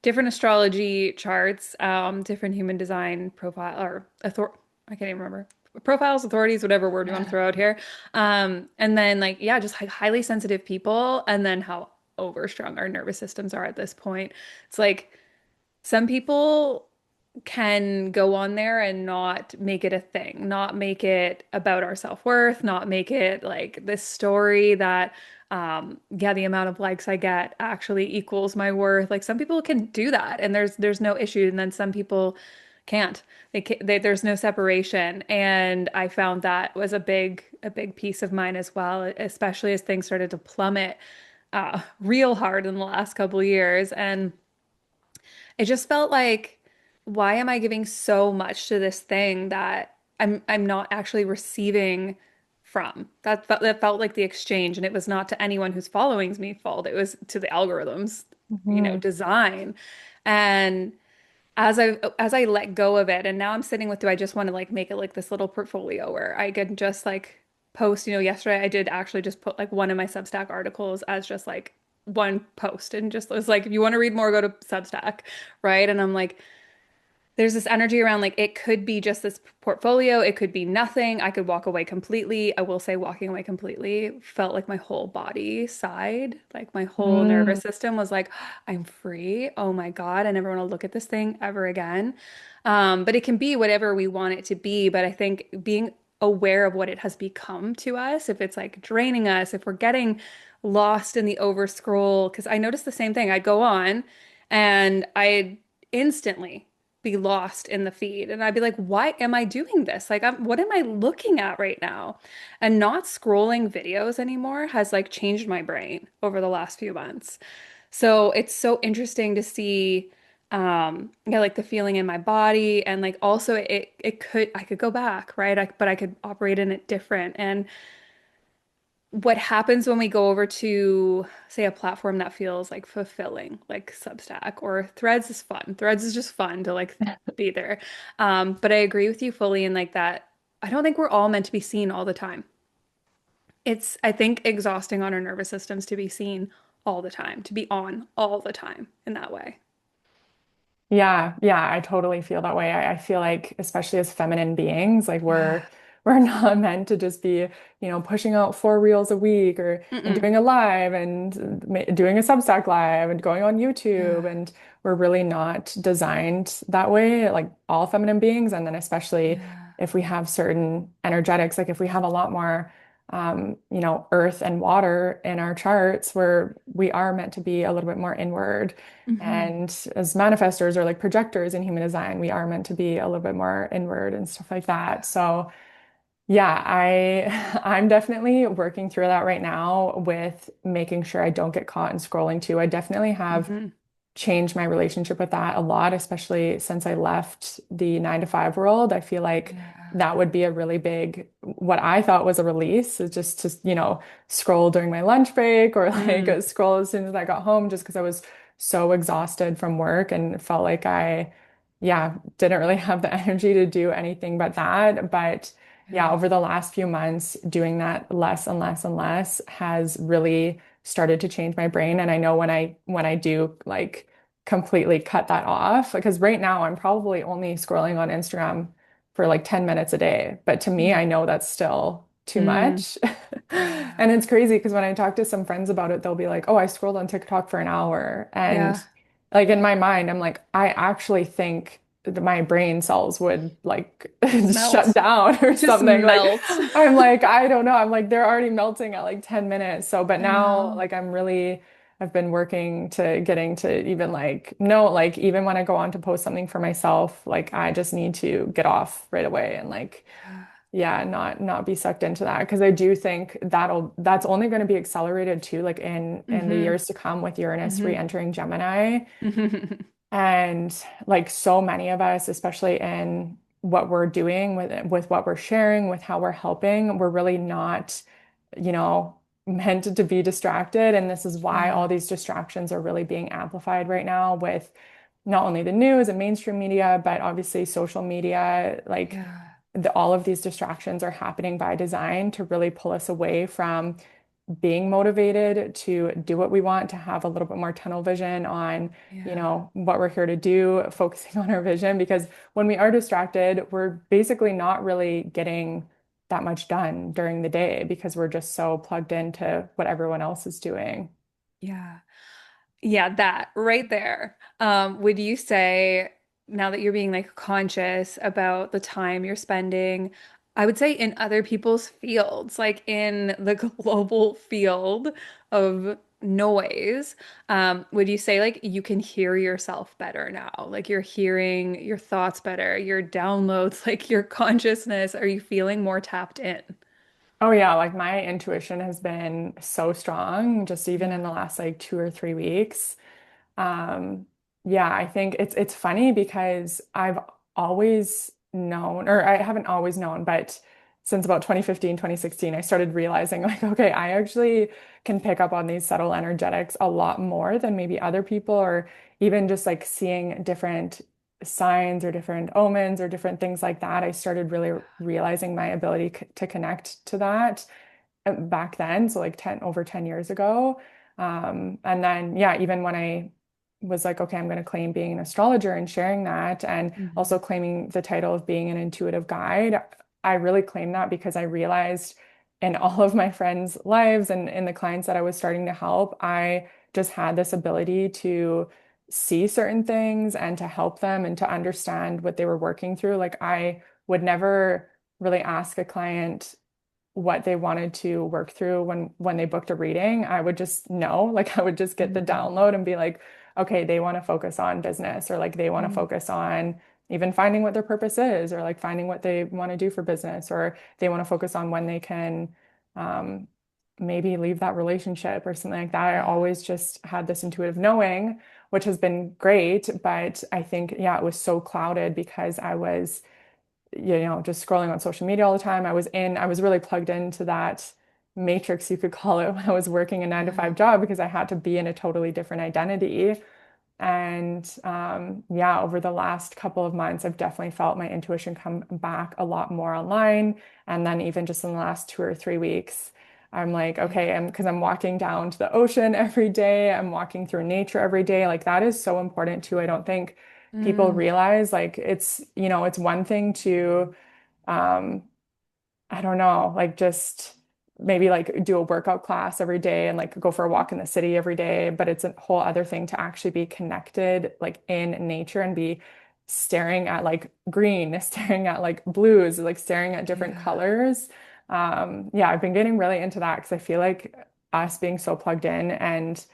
different astrology charts, different human design profile or author I can't even remember. Profiles, authorities, whatever word you want to throw out here. And then like, yeah, just like highly sensitive people, and then how overstrung our nervous systems are at this point. It's like some people can go on there and not make it a thing, not make it about our self-worth, not make it like this story that yeah, the amount of likes I get actually equals my worth. Like some people can do that and there's no issue, and then some people can't. There's no separation, and I found that was a big piece of mine as well, especially as things started to plummet real hard in the last couple of years. And it just felt like, why am I giving so much to this thing that I'm not actually receiving from? That felt like the exchange, and it was not to anyone who's following me fault. It was to the algorithms, Mhm. design. And as I let go of it, and now I'm sitting with, do I just want to like make it like this little portfolio where I can just like post, yesterday I did actually just put like one of my Substack articles as just like one post and just was like, if you want to read more, go to Substack, right? And I'm like, there's this energy around like it could be just this portfolio, it could be nothing. I could walk away completely. I will say walking away completely felt like my whole body sighed, like my whole Mm, nervous system was like, I'm free. Oh my God, I never want to look at this thing ever again. But it can be whatever we want it to be. But I think being aware of what it has become to us, if it's like draining us, if we're getting lost in the over scroll, because I noticed the same thing. I'd go on and I'd instantly be lost in the feed. And I'd be like, why am I doing this? Like, what am I looking at right now? And not scrolling videos anymore has like changed my brain over the last few months. So it's so interesting to see, yeah, like the feeling in my body. And like also I could go back, right? But I could operate in it different. And what happens when we go over to, say, a platform that feels like fulfilling, like Substack or Threads is fun. Threads is just fun to like be there. But I agree with you fully in like that. I don't think we're all meant to be seen all the time. It's, I think, exhausting on our nervous systems to be seen all the time, to be on all the time in that way. yeah, yeah, I totally feel that way. I feel like, especially as feminine beings, like Yeah. we're not meant to just be, pushing out 4 reels a week or and Mm-mm. doing a live and doing a Substack live and going on YouTube. Yeah. And we're really not designed that way, like all feminine beings. And then especially Yeah. if we have certain energetics, like if we have a lot more earth and water in our charts where we are meant to be a little bit more inward. Hmm. And as manifestors or like projectors in human design, we are meant to be a little bit more inward and stuff like that. So yeah, I'm definitely working through that right now with making sure I don't get caught in scrolling too. I definitely have Hmm. changed my relationship with that a lot, especially since I left the 9 to 5 world. I feel like Yeah. that would be a really big, what I thought was a release is just to, scroll during my lunch break or like Mm. scroll as soon as I got home, just because I was so exhausted from work and felt like yeah, didn't really have the energy to do anything but that. But yeah, Yeah. over the last few months, doing that less and less and less has really started to change my brain. And I know when I do like completely cut that off, because right now I'm probably only scrolling on Instagram for like 10 minutes a day. But to me, I Mm. know that's still too Mm. much. Yeah. And it's crazy because when I talk to some friends about it, they'll be like, oh, I scrolled on TikTok for an hour. And Yeah. like in my mind, I'm like, I actually think that my brain cells would like shut Melt. down or Just something. Like melt. I'm like, I don't know. I'm like, they're already melting at like 10 minutes. So, but I now know. like I've been working to getting to even like, no, like even when I go on to post something for myself, like I just need to get off right away and like, Yeah. yeah, not be sucked into that. Because I do think that's only going to be accelerated too, like in the Mm-hmm. years to come with Uranus Mm-hmm. re-entering Gemini. And like so many of us, especially in what we're doing with what we're sharing, with how we're helping, we're really not, you know, meant to be distracted. And this is why all Yeah. these distractions are really being amplified right now with not only the news and mainstream media, but obviously social media. Like Yeah. all of these distractions are happening by design to really pull us away from being motivated to do what we want, to have a little bit more tunnel vision on, Yeah. what we're here to do, focusing on our vision. Because when we are distracted, we're basically not really getting that much done during the day because we're just so plugged into what everyone else is doing. Yeah. Yeah, that right there. Would you say now that you're being like conscious about the time you're spending, I would say in other people's fields, like in the global field of noise, would you say like you can hear yourself better now? Like you're hearing your thoughts better, your downloads, like your consciousness, are you feeling more tapped in? Oh yeah, like my intuition has been so strong just even in the Yeah. last like 2 or 3 weeks. Um, yeah, I think it's funny because I've always known, or I haven't always known, but since about 2015, 2016, I started realizing like, okay, I actually can pick up on these subtle energetics a lot more than maybe other people, or even just like seeing different signs or different omens or different things like that, I started really realizing my ability to connect to that back then. So like 10 years ago. And then, yeah, even when I was like, okay, I'm going to claim being an astrologer and sharing that, and Mhm. also claiming the title of being an intuitive guide, I really claimed that because I realized in all of my friends' lives and in the clients that I was starting to help, I just had this ability to see certain things and to help them and to understand what they were working through. Like I would never really ask a client what they wanted to work through when they booked a reading. I would just know, like I would just get the Mhm. download and be like, okay, they want to focus on business, or like they want to Mhm. focus on even finding what their purpose is, or like finding what they want to do for business, or they want to focus on when they can um, maybe leave that relationship or something like that. I Yeah. always just had this intuitive knowing, which has been great, but I think, yeah, it was so clouded because I was just scrolling on social media all the time. I was really plugged into that matrix, you could call it, when I was working a nine to Yeah. five job because I had to be in a totally different identity. And yeah, over the last couple of months, I've definitely felt my intuition come back a lot more online. And then even just in the last 2 or 3 weeks, I'm like, okay, Yeah. and because I'm walking down to the ocean every day, I'm walking through nature every day. Like that is so important too. I don't think people Mm. realize like it's one thing to um, I don't know, like just maybe like do a workout class every day and like go for a walk in the city every day. But it's a whole other thing to actually be connected like in nature and be staring at like green, staring at like blues, like staring at different Yeah. colors. Yeah, I've been getting really into that because I feel like us being so plugged in and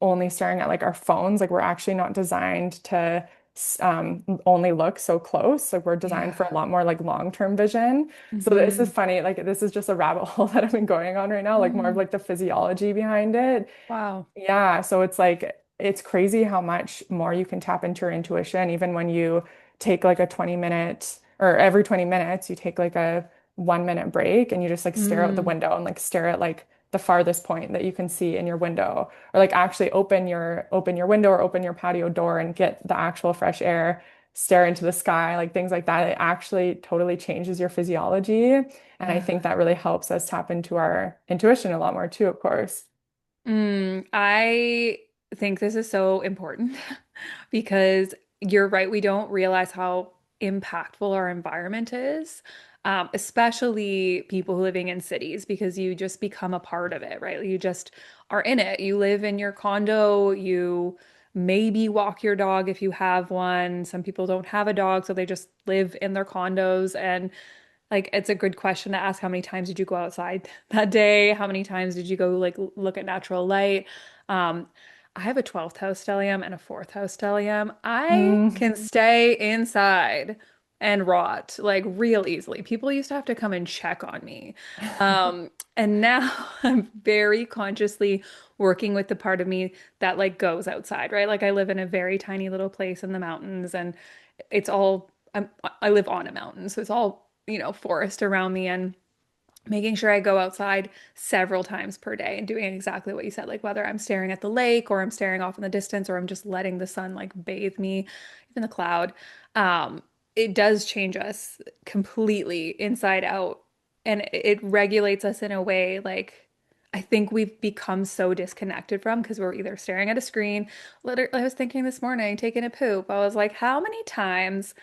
only staring at like our phones, like we're actually not designed to only look so close. Like we're designed for Yeah. a lot more like long-term vision. So this is Hmm. funny. Like this is just a rabbit hole that I've been going on right now, like more of Mm. like the physiology behind it. Wow. Yeah, so it's like it's crazy how much more you can tap into your intuition, even when you take like a 20 minute or every 20 minutes, you take like a 1 minute break and you just like stare out the Mm. window and like stare at like the farthest point that you can see in your window. Or like actually open your window or open your patio door and get the actual fresh air, stare into the sky, like things like that. It actually totally changes your physiology. And I think Yeah. that really helps us tap into our intuition a lot more too, of course. I think this is so important because you're right. We don't realize how impactful our environment is, especially people living in cities, because you just become a part of it, right? You just are in it. You live in your condo, you maybe walk your dog if you have one. Some people don't have a dog, so they just live in their condos. And like, it's a good question to ask. How many times did you go outside that day? How many times did you go like look at natural light? Um, I have a 12th house stellium and a fourth house stellium. I Mm. can stay inside and rot like real easily. People used to have to come and check on me. And now I'm very consciously working with the part of me that like goes outside, right? Like I live in a very tiny little place in the mountains and it's all I live on a mountain, so it's all, forest around me and making sure I go outside several times per day and doing exactly what you said, like whether I'm staring at the lake or I'm staring off in the distance or I'm just letting the sun like bathe me, even the cloud. Um, it does change us completely inside out and it regulates us in a way like I think we've become so disconnected from because we're either staring at a screen. Literally, I was thinking this morning, taking a poop. I was like, how many times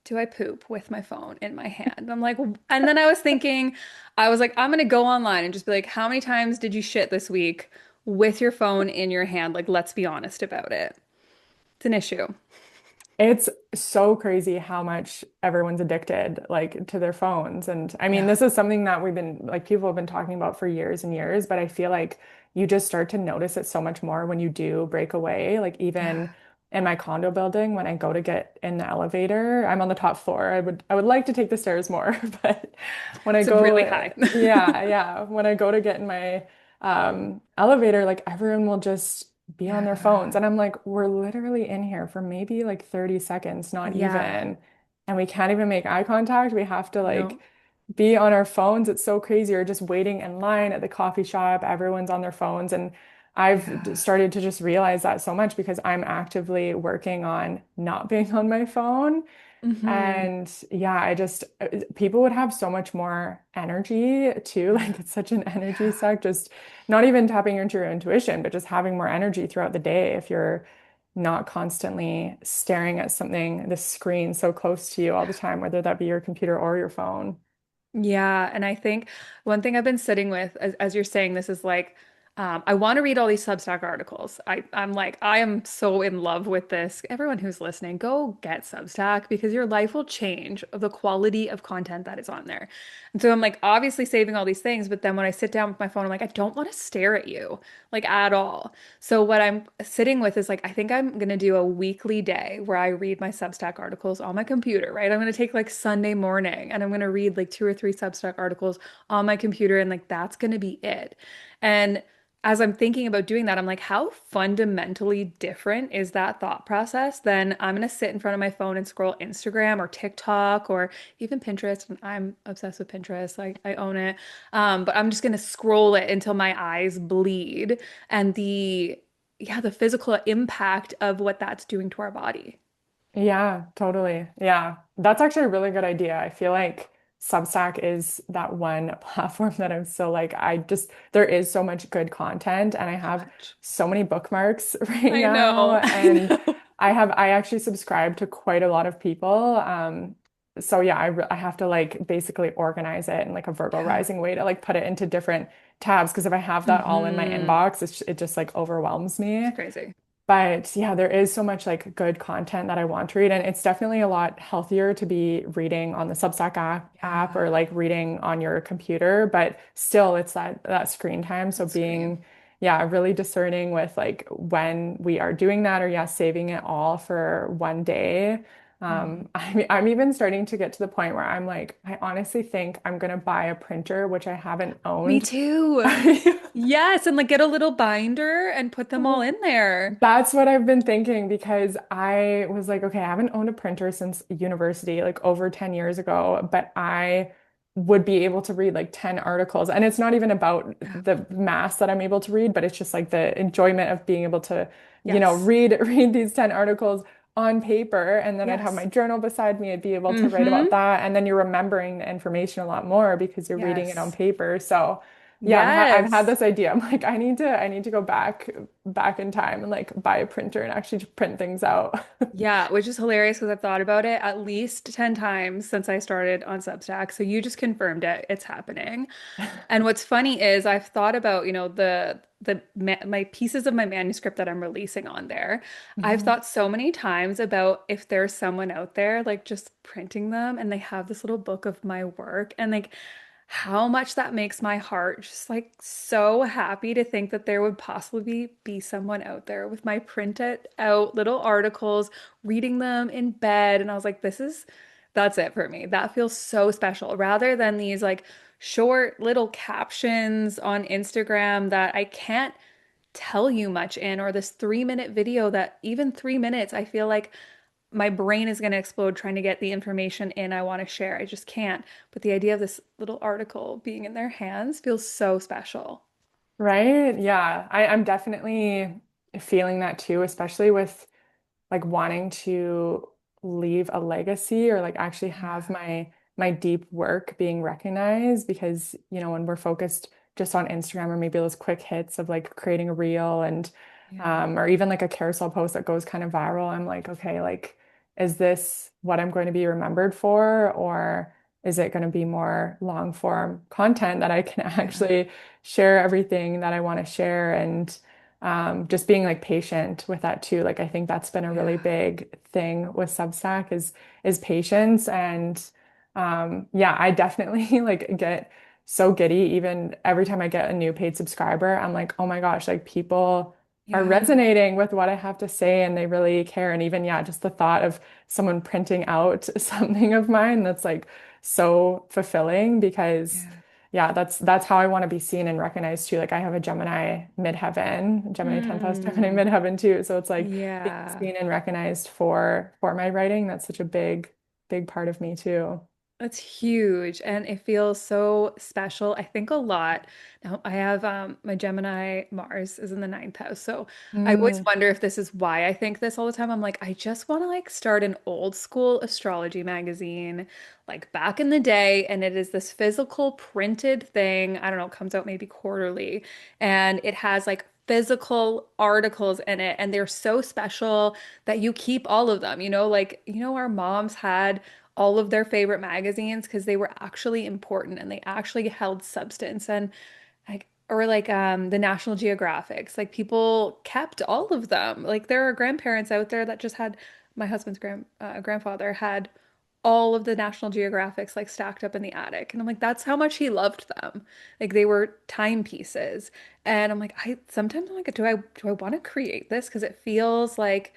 do I poop with my phone in my hand? I'm like, and then I was thinking, I was like, I'm gonna go online and just be like, how many times did you shit this week with your phone in your hand? Like, let's be honest about it. It's an issue. It's so crazy how much everyone's addicted like to their phones. And I mean, Yeah. this is something that we've been like people have been talking about for years and years, but I feel like you just start to notice it so much more when you do break away. Like Yeah. even in my condo building, when I go to get in the elevator, I'm on the top floor. I would like to take the stairs more, but when I It's really go, high. yeah, when I go to get in my elevator, like everyone will just be on their phones. Yeah. And I'm like, we're literally in here for maybe like 30 seconds, not Yeah. even. And we can't even make eye contact. We have to like No. be on our phones. It's so crazy. Or just waiting in line at the coffee shop. Everyone's on their phones. And I've Yeah. started to just realize that so much because I'm actively working on not being on my phone. Hmm. And yeah, people would have so much more energy too. Like it's such an energy Yeah. suck, just not even tapping into your intuition, but just having more energy throughout the day if you're not constantly staring at something, the screen so close to you all the time, whether that be your computer or your phone. Yeah, and I think one thing I've been sitting with, as you're saying this, is like, I want to read all these Substack articles. I'm like, I am so in love with this. Everyone who's listening, go get Substack because your life will change of the quality of content that is on there. And so I'm like, obviously saving all these things, but then when I sit down with my phone, I'm like, I don't want to stare at you like at all. So what I'm sitting with is like, I think I'm gonna do a weekly day where I read my Substack articles on my computer, right? I'm gonna take like Sunday morning and I'm gonna read like two or three Substack articles on my computer, and like that's gonna be it. And as I'm thinking about doing that, I'm like, how fundamentally different is that thought process than I'm gonna sit in front of my phone and scroll Instagram or TikTok or even Pinterest. And I'm obsessed with Pinterest, like I own it. But I'm just gonna scroll it until my eyes bleed and the physical impact of what that's doing to our body. Yeah, totally. Yeah. That's actually a really good idea. I feel like Substack is that one platform that I'm so like, there is so much good content and I So have much. so many bookmarks right I now. know. I And know. I actually subscribe to quite a lot of people. So yeah, I have to like basically organize it in like a Virgo Yeah. rising way to like put it into different tabs. Because if I have that all in my Hmm. inbox, it just like overwhelms It's me. crazy. But yeah, there is so much like good content that I want to read. And it's definitely a lot healthier to be reading on the Substack app or Yeah. like reading on your computer. But still, it's that screen time. So That screen. being, yeah, really discerning with like when we are doing that or yeah, saving it all for one day. Mhm. I'm even starting to get to the point where I'm like, I honestly think I'm gonna buy a printer, which I haven't Me owned. too. Yes, and like get a little binder and put them all in there. That's what I've been thinking because I was like, okay, I haven't owned a printer since university, like over 10 years ago, but I would be able to read like 10 articles. And it's not even about Yeah. the mass that I'm able to read, but it's just like the enjoyment of being able to, Yes. read these 10 articles on paper. And then I'd have my Yes. journal beside me. I'd be able to write about Mm-hmm. that. And then you're remembering the information a lot more because you're reading it on Yes. paper. So yeah, I've had Yes. this idea. I'm like, I need to go back in time and like buy a printer and actually just print things out. Yeah, which is hilarious because I've thought about it at least 10 times since I started on Substack. So you just confirmed it. It's happening. And what's funny is I've thought about, my pieces of my manuscript that I'm releasing on there. I've Mhm. thought so many times about if there's someone out there like just printing them and they have this little book of my work and like how much that makes my heart just like so happy to think that there would possibly be someone out there with my printed out little articles, reading them in bed. And I was like, that's it for me. That feels so special rather than these like short little captions on Instagram that I can't tell you much in, or this 3 minute video that even 3 minutes, I feel like my brain is going to explode trying to get the information in I want to share. I just can't. But the idea of this little article being in their hands feels so special. Right? Yeah. I'm definitely feeling that too, especially with like wanting to leave a legacy or like actually have Yeah. my deep work being recognized because when we're focused just on Instagram or maybe those quick hits of like creating a reel and Yeah. or even like a carousel post that goes kind of viral, I'm like, okay, like is this what I'm going to be remembered for or is it going to be more long form content that I can Yeah. actually share everything that I want to share and just being like patient with that too. Like I think that's been a really Yeah. big thing with Substack is patience and yeah, I definitely like get so giddy even every time I get a new paid subscriber. I'm like, oh my gosh, like people are Yeah. resonating with what I have to say and they really care. And even yeah, just the thought of someone printing out something of mine that's like so fulfilling because Yeah. yeah, that's how I want to be seen and recognized too. Like I have a Gemini midheaven, Gemini 10th house, Gemini Mm. midheaven too. So it's like being Yeah. seen and recognized for my writing. That's such a big part of me too. It's huge and it feels so special. I think a lot. Now I have my Gemini Mars is in the ninth house. So I always Mm, wonder if this is why I think this all the time. I'm like, I just want to like start an old school astrology magazine, like back in the day, and it is this physical printed thing. I don't know, it comes out maybe quarterly, and it has like physical articles in it, and they're so special that you keep all of them. Like our moms had all of their favorite magazines because they were actually important and they actually held substance and like or like the National Geographics. Like people kept all of them. Like there are grandparents out there that just had my husband's grandfather had all of the National Geographics like stacked up in the attic. And I'm like, that's how much he loved them. Like they were timepieces. And I'm like, I sometimes I'm like, do I want to create this? Because it feels like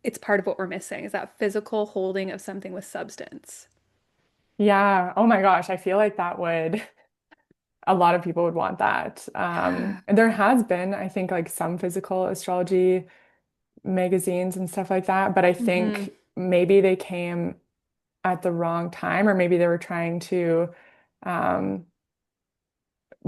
it's part of what we're missing is that physical holding of something with substance. yeah. Oh my gosh. I feel like that would, a lot of people would want that. Yeah. And there has been, I think, like some physical astrology magazines and stuff like that, but I Hmm. think maybe they came at the wrong time, or maybe they were trying to um,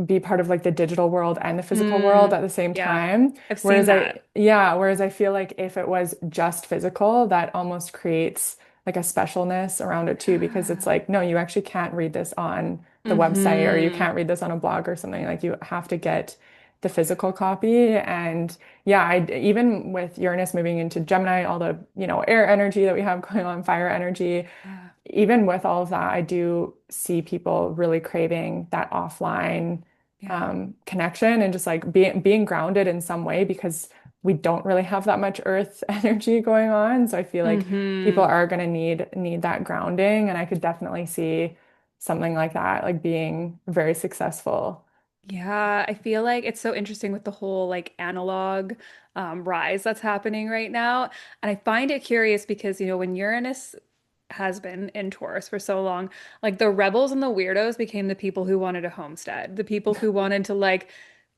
be part of like the digital world and the physical world Mm. at the same Yeah. time. I've seen Whereas that. whereas I feel like if it was just physical, that almost creates like a specialness around it too, because it's Yeah. like, no, you actually can't read this on the website, or you Hmm. can't read this on a blog or something. Like you have to get the physical copy. And yeah, even with Uranus moving into Gemini, all the, air energy that we have going on, fire energy, Yeah. even with all of that, I do see people really craving that offline Yeah. connection and just like being grounded in some way, because we don't really have that much earth energy going on. So I feel like people Hmm. are going to need that grounding, and I could definitely see something like that like being very successful. Yeah, I feel like it's so interesting with the whole like analog rise that's happening right now. And I find it curious because, when Uranus has been in Taurus for so long, like the rebels and the weirdos became the people who wanted a homestead, the people who wanted to like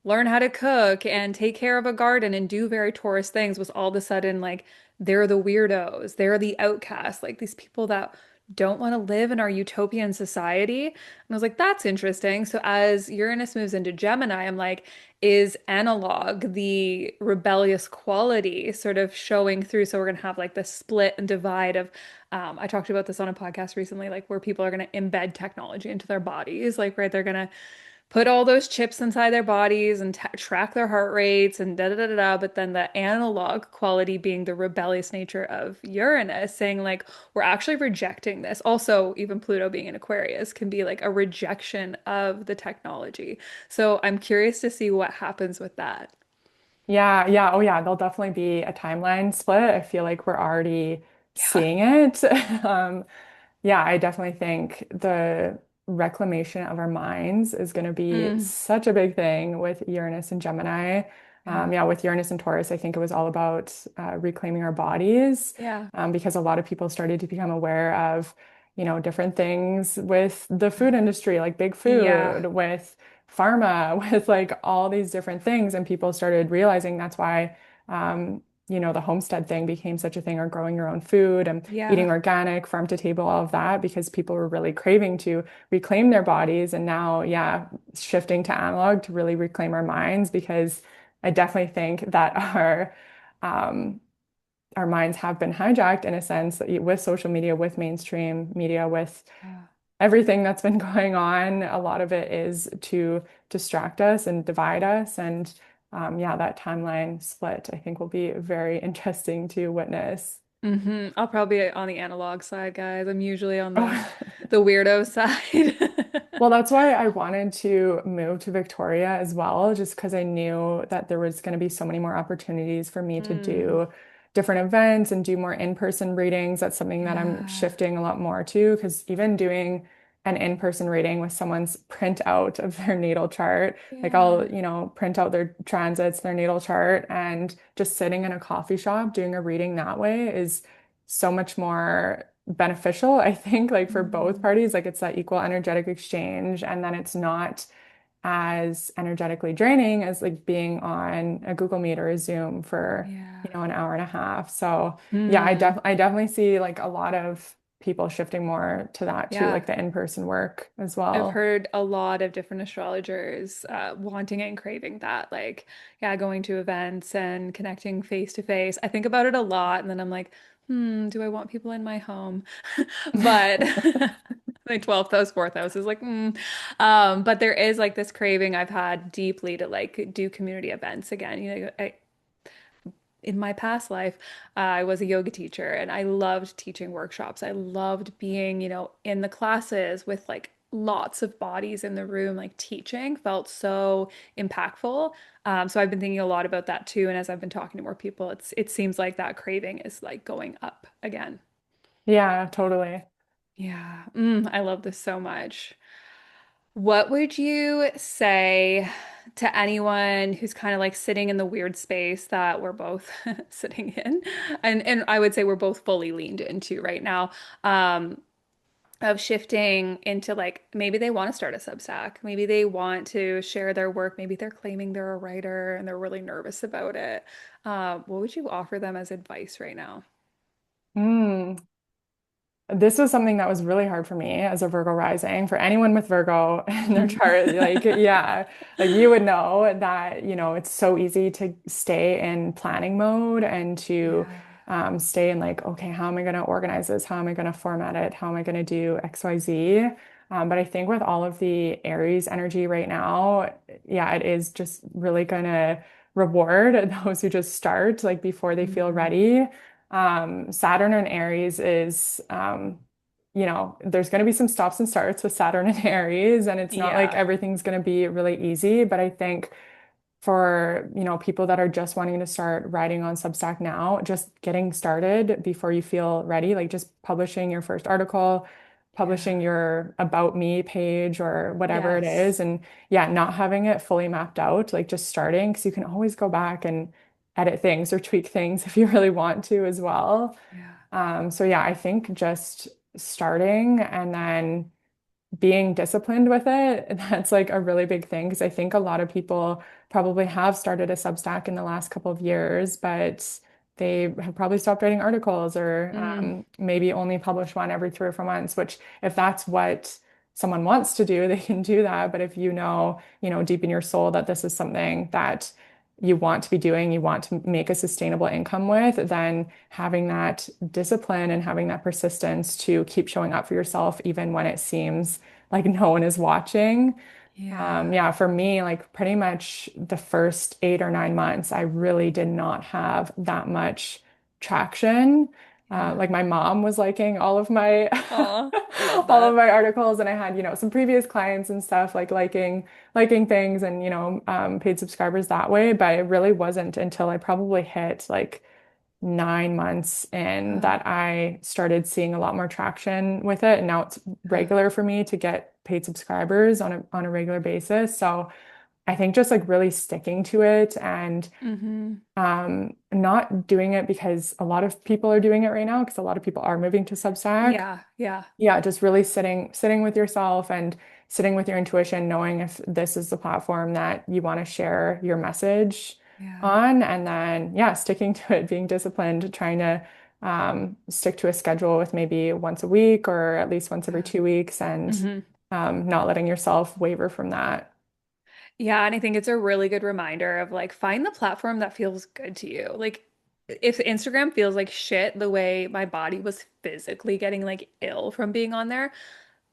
learn how to cook and take care of a garden and do very Taurus things was all of a sudden like they're the weirdos, they're the outcasts, like these people that don't want to live in our utopian society. And I was like, that's interesting. So as Uranus moves into Gemini, I'm like, is analog the rebellious quality sort of showing through? So we're going to have like the split and divide of, I talked about this on a podcast recently, like where people are going to embed technology into their bodies, like, right, they're going to put all those chips inside their bodies and track their heart rates and da da da da da. But then the analog quality being the rebellious nature of Uranus, saying like we're actually rejecting this. Also, even Pluto being in Aquarius can be like a rejection of the technology. So I'm curious to see what happens with that. Yeah, yeah, oh yeah, there'll definitely be a timeline split. I feel like we're already Yeah. seeing it. Um, yeah, I definitely think the reclamation of our minds is going to be Mm, such a big thing with Uranus and Gemini. yeah. Yeah, with Uranus and Taurus, I think it was all about reclaiming our bodies, Yeah. because a lot of people started to become aware of, different things with the food industry, like big Yeah. food, with pharma, with like all these different things. And people started realizing that's why, the homestead thing became such a thing, or growing your own food and eating Yeah. organic, farm to table, all of that, because people were really craving to reclaim their bodies. And now, yeah, shifting to analog to really reclaim our minds, because I definitely think that um, our minds have been hijacked in a sense with social media, with mainstream media, with Yeah. everything that's been going on. A lot of it is to distract us and divide us. And yeah, that timeline split, I think, will be very interesting to witness. I'll probably be on the analog side, guys. I'm usually on the Oh, the weirdo side. well, that's why I wanted to move to Victoria as well, just because I knew that there was going to be so many more opportunities for me to Mm, do different events and do more in-person readings. That's something that I'm yeah. shifting a lot more to, because even doing an in-person reading with someone's printout of their natal chart, like I'll, Yeah. print out their transits, their natal chart, and just sitting in a coffee shop doing a reading that way is so much more beneficial, I think, like for both Mm, parties. Like it's that equal energetic exchange, and then it's not as energetically draining as like being on a Google Meet or a Zoom for, yeah. an hour and a half. So yeah, Hmm. I definitely see like a lot of people shifting more to that too, Yeah. like the in-person work as I've well. heard a lot of different astrologers wanting and craving that, like, yeah, going to events and connecting face to face. I think about it a lot, and then I'm like, do I want people in my home? But my 12th house, fourth house is like, but there is like this craving I've had deeply to like do community events again. In my past life, I was a yoga teacher and I loved teaching workshops. I loved being, in the classes with like lots of bodies in the room, like teaching felt so impactful. So I've been thinking a lot about that too. And as I've been talking to more people, it seems like that craving is like going up again. Yeah, totally. Yeah. I love this so much. What would you say to anyone who's kind of like sitting in the weird space that we're both sitting in? And I would say we're both fully leaned into right now, of shifting into like maybe they want to start a Substack, maybe they want to share their work, maybe they're claiming they're a writer and they're really nervous about it. What would you offer them as advice right now? Mm. This was something that was really hard for me as a Virgo rising. For anyone with Virgo in their chart, like, yeah, like you would know that, it's so easy to stay in planning mode and to Yeah. stay in like, okay, how am I going to organize this? How am I going to format it? How am I going to do XYZ? But I think with all of the Aries energy right now, yeah, it is just really going to reward those who just start like before they feel Mhm. ready. Saturn and Aries is, there's going to be some stops and starts with Saturn and Aries, and it's not like Yeah. everything's going to be really easy. But I think for, people that are just wanting to start writing on Substack now, just getting started before you feel ready, like just publishing your first article, publishing Yeah. your About Me page or whatever it Yes. is. And yeah, not having it fully mapped out, like just starting, because you can always go back and edit things or tweak things if you really want to as well. Yeah. So yeah, I think just starting and then being disciplined with it, that's like a really big thing because I think a lot of people probably have started a Substack in the last couple of years, but they have probably stopped writing articles or Mm. maybe only publish one every 3 or 4 months, which if that's what someone wants to do, they can do that. But if deep in your soul that this is something that you want to be doing, you want to make a sustainable income with, then having that discipline and having that persistence to keep showing up for yourself, even when it seems like no one is watching. Yeah. Yeah, for me, like pretty much the first 8 or 9 months, I really did not have that much traction. Yeah. Like my mom was liking all of my Aw, I love all of that. my articles, and I had, some previous clients and stuff like liking things and paid subscribers that way. But it really wasn't until I probably hit like 9 months in Uh, that I started seeing a lot more traction with it. And now it's uh, regular for me to get paid subscribers on a regular basis. So I think just like really sticking to it and mm-hmm. not doing it because a lot of people are doing it right now, because a lot of people are moving to Substack. Yeah. Yeah. Yeah, just really sitting with yourself and sitting with your intuition, knowing if this is the platform that you want to share your message Yeah. on, and then yeah, sticking to it, being disciplined, trying to stick to a schedule with maybe once a week or at least once every Yeah. 2 weeks, and hmm not letting yourself waver from that. Yeah. And I think it's a really good reminder of like find the platform that feels good to you. Like if Instagram feels like shit the way my body was physically getting like ill from being on there,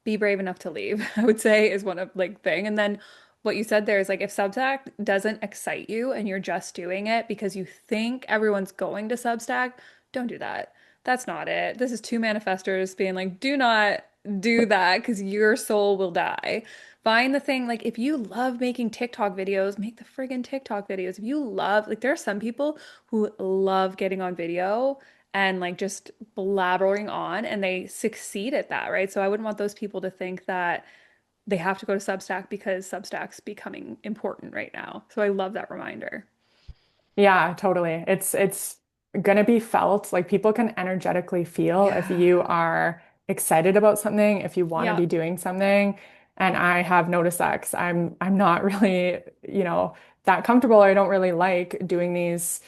be brave enough to leave, I would say is one of like thing. And then what you said there is like if Substack doesn't excite you and you're just doing it because you think everyone's going to Substack, don't do that. That's not it. This is two manifestors being like, do not do that because your soul will die. Find the thing, like if you love making TikTok videos, make the friggin' TikTok videos. If you love, like there are some people who love getting on video and like just blabbering on and they succeed at that, right? So I wouldn't want those people to think that they have to go to Substack because Substack's becoming important right now. So I love that reminder. Yeah, totally. It's gonna be felt. Like people can energetically feel if you Yeah. are excited about something, if you want to Yeah. be doing something. And I have noticed that 'cause I'm not really, that comfortable. I don't really like doing these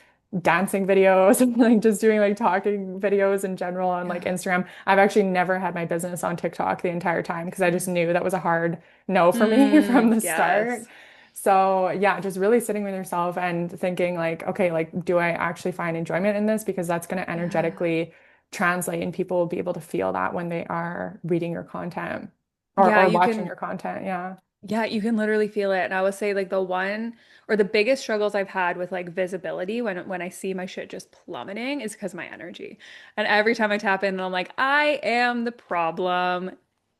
dancing videos and like just doing like talking videos in general on like Yeah. Instagram. I've actually never had my business on TikTok the entire time because I just knew that was a hard no for me from the start. Yes. So yeah, just really sitting with yourself and thinking like, okay, like do I actually find enjoyment in this? Because that's going to Yeah. energetically translate and people will be able to feel that when they are reading your content Yeah, or you watching can. your content. Yeah. Yeah, you can literally feel it. And I would say like the one or the biggest struggles I've had with like visibility when I see my shit just plummeting is because of my energy. And every time I tap in, I'm like, I am the problem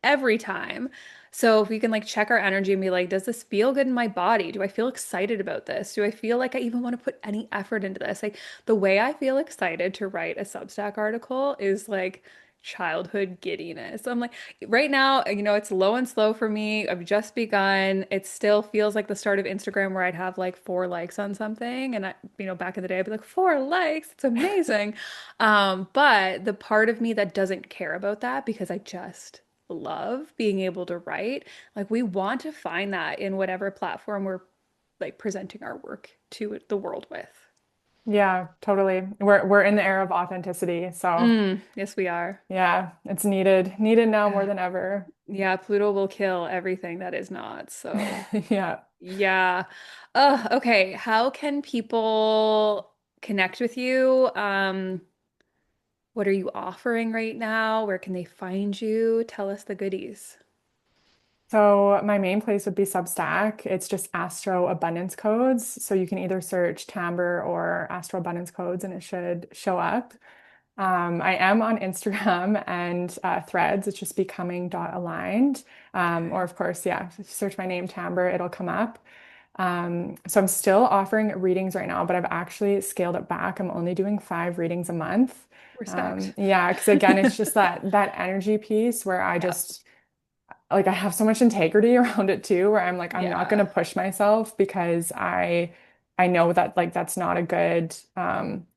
every time. So if we can like check our energy and be like, does this feel good in my body? Do I feel excited about this? Do I feel like I even want to put any effort into this? Like the way I feel excited to write a Substack article is like childhood giddiness. I'm like, right now, it's low and slow for me. I've just begun. It still feels like the start of Instagram where I'd have like 4 likes on something. And back in the day, I'd be like, 4 likes. It's amazing. But the part of me that doesn't care about that because I just love being able to write, like we want to find that in whatever platform we're like presenting our work to the world with. Yeah, totally. We're in the era of authenticity. So Yes, we are. yeah, it's needed now more Yeah. than ever. Yeah, Pluto will kill everything that is not. So Yeah. yeah. Okay. How can people connect with you? What are you offering right now? Where can they find you? Tell us the goodies. So my main place would be Substack. It's just Astro Abundance Codes. So you can either search Tamber or Astro Abundance Codes and it should show up. I am on Instagram and Threads. It's just becoming.aligned. Or Okay. of course, yeah, if you search my name, Tamber, it'll come up. So I'm still offering readings right now, but I've actually scaled it back. I'm only doing 5 readings a month. Respect. Yeah, because again, it's just that energy piece where I Yeah. just like I have so much integrity around it too, where I'm like, I'm not gonna Yeah. push myself because I know that like that's not a good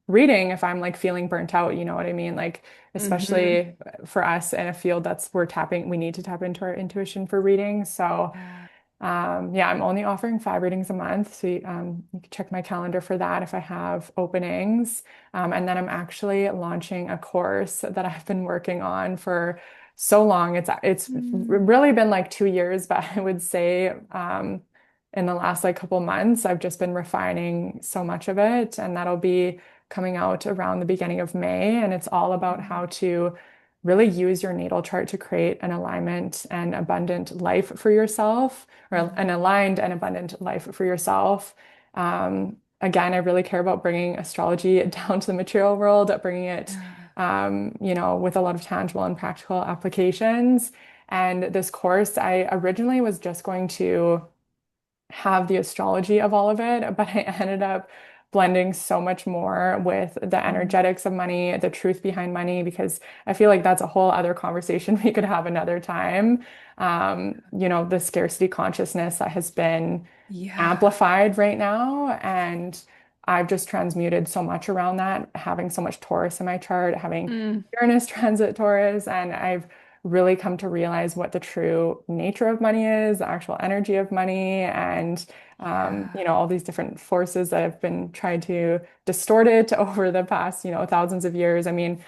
reading if I'm like feeling burnt out, you know what I mean? Like Mm-hmm. especially for us in a field that's we need to tap into our intuition for reading. So Yeah. yeah, I'm only offering 5 readings a month. So you can check my calendar for that if I have openings. And then I'm actually launching a course that I've been working on for so long. It's Mm. really been like 2 years, but I would say in the last like couple months, I've just been refining so much of it. And that'll be coming out around the beginning of May. And it's all about how to really use your natal chart to create an alignment and abundant life for yourself or an Mm. aligned and abundant life for yourself. Again, I really care about bringing astrology down to the material world, bringing it, Yeah. with a lot of tangible and practical applications. And this course, I originally was just going to have the astrology of all of it, but I ended up blending so much more with the Mm. energetics of money, the truth behind money, because I feel like that's a whole other conversation we could have another time. The scarcity consciousness that has been Yeah. amplified right now. And I've just transmuted so much around that, having so much Taurus in my chart, having Mm. Uranus transit Taurus, and I've really come to realize what the true nature of money is, the actual energy of money, and Yeah. all these different forces that have been tried to distort it over the past, thousands of years. I mean,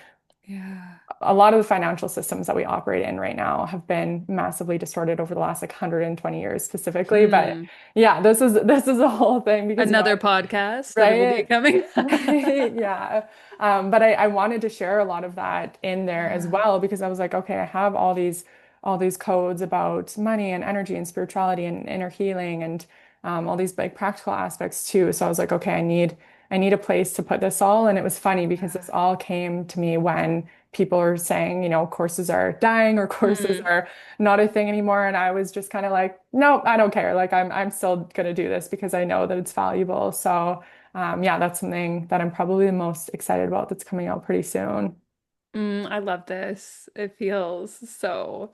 Yeah. a lot of the financial systems that we operate in right now have been massively distorted over the last like 120 years specifically. But Hmm. yeah, this is a whole thing because Another podcast that will be right? coming. Yeah. But I wanted to share a lot of that in there as Yeah. well because I was like, okay, I have all these codes about money and energy and spirituality and inner healing and all these like practical aspects too. So I was like, okay, I need a place to put this all. And it was funny because Yeah. this all came to me when people are saying, courses are dying or courses Mm. are not a thing anymore. And I was just kind of like, nope, I don't care. Like I'm still gonna do this because I know that it's valuable. So yeah, that's something that I'm probably the most excited about that's coming out pretty soon. I love this. It feels so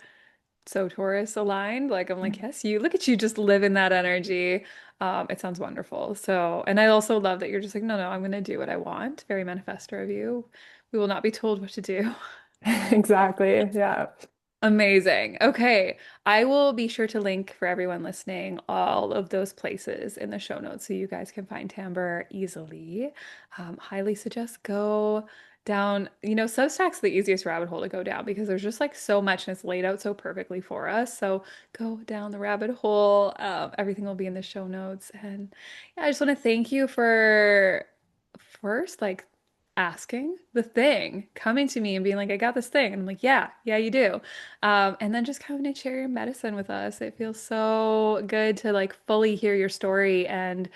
Taurus aligned. Like I'm like, yes, you look at you just live in that energy. It sounds wonderful. So, and I also love that you're just like, no, no, I'm gonna do what I want. Very manifestor of you. We will not be told what to do. Exactly. Yeah. Amazing. Okay. I will be sure to link for everyone listening all of those places in the show notes so you guys can find Tamber easily. Highly suggest go down. Substack's the easiest rabbit hole to go down because there's just like so much and it's laid out so perfectly for us. So go down the rabbit hole. Everything will be in the show notes. And yeah, I just want to thank you for first, like, asking the thing, coming to me and being like, I got this thing. And I'm like, yeah, yeah, you do. And then just coming to share your medicine with us. It feels so good to like fully hear your story and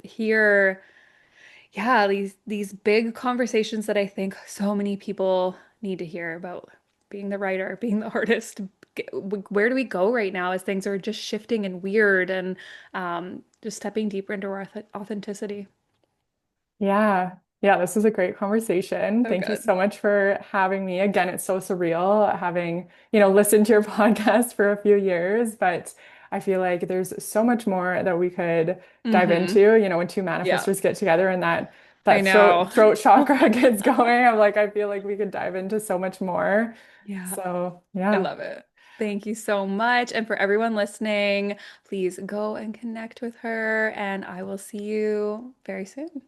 hear, yeah, these big conversations that I think so many people need to hear about being the writer, being the artist. Where do we go right now as things are just shifting and weird and just stepping deeper into our authenticity? Yeah. Yeah, this was a great conversation. So Thank you good. so much for having me. Again, it's so surreal having, listened to your podcast for a few years, but I feel like there's so much more that we could dive Hmm. into, when two Yeah, manifestors get together and that I that know. throat chakra gets going. I feel like we could dive into so much more. Yeah, So, I yeah. love it. Thank you so much. And for everyone listening, please go and connect with her, and I will see you very soon.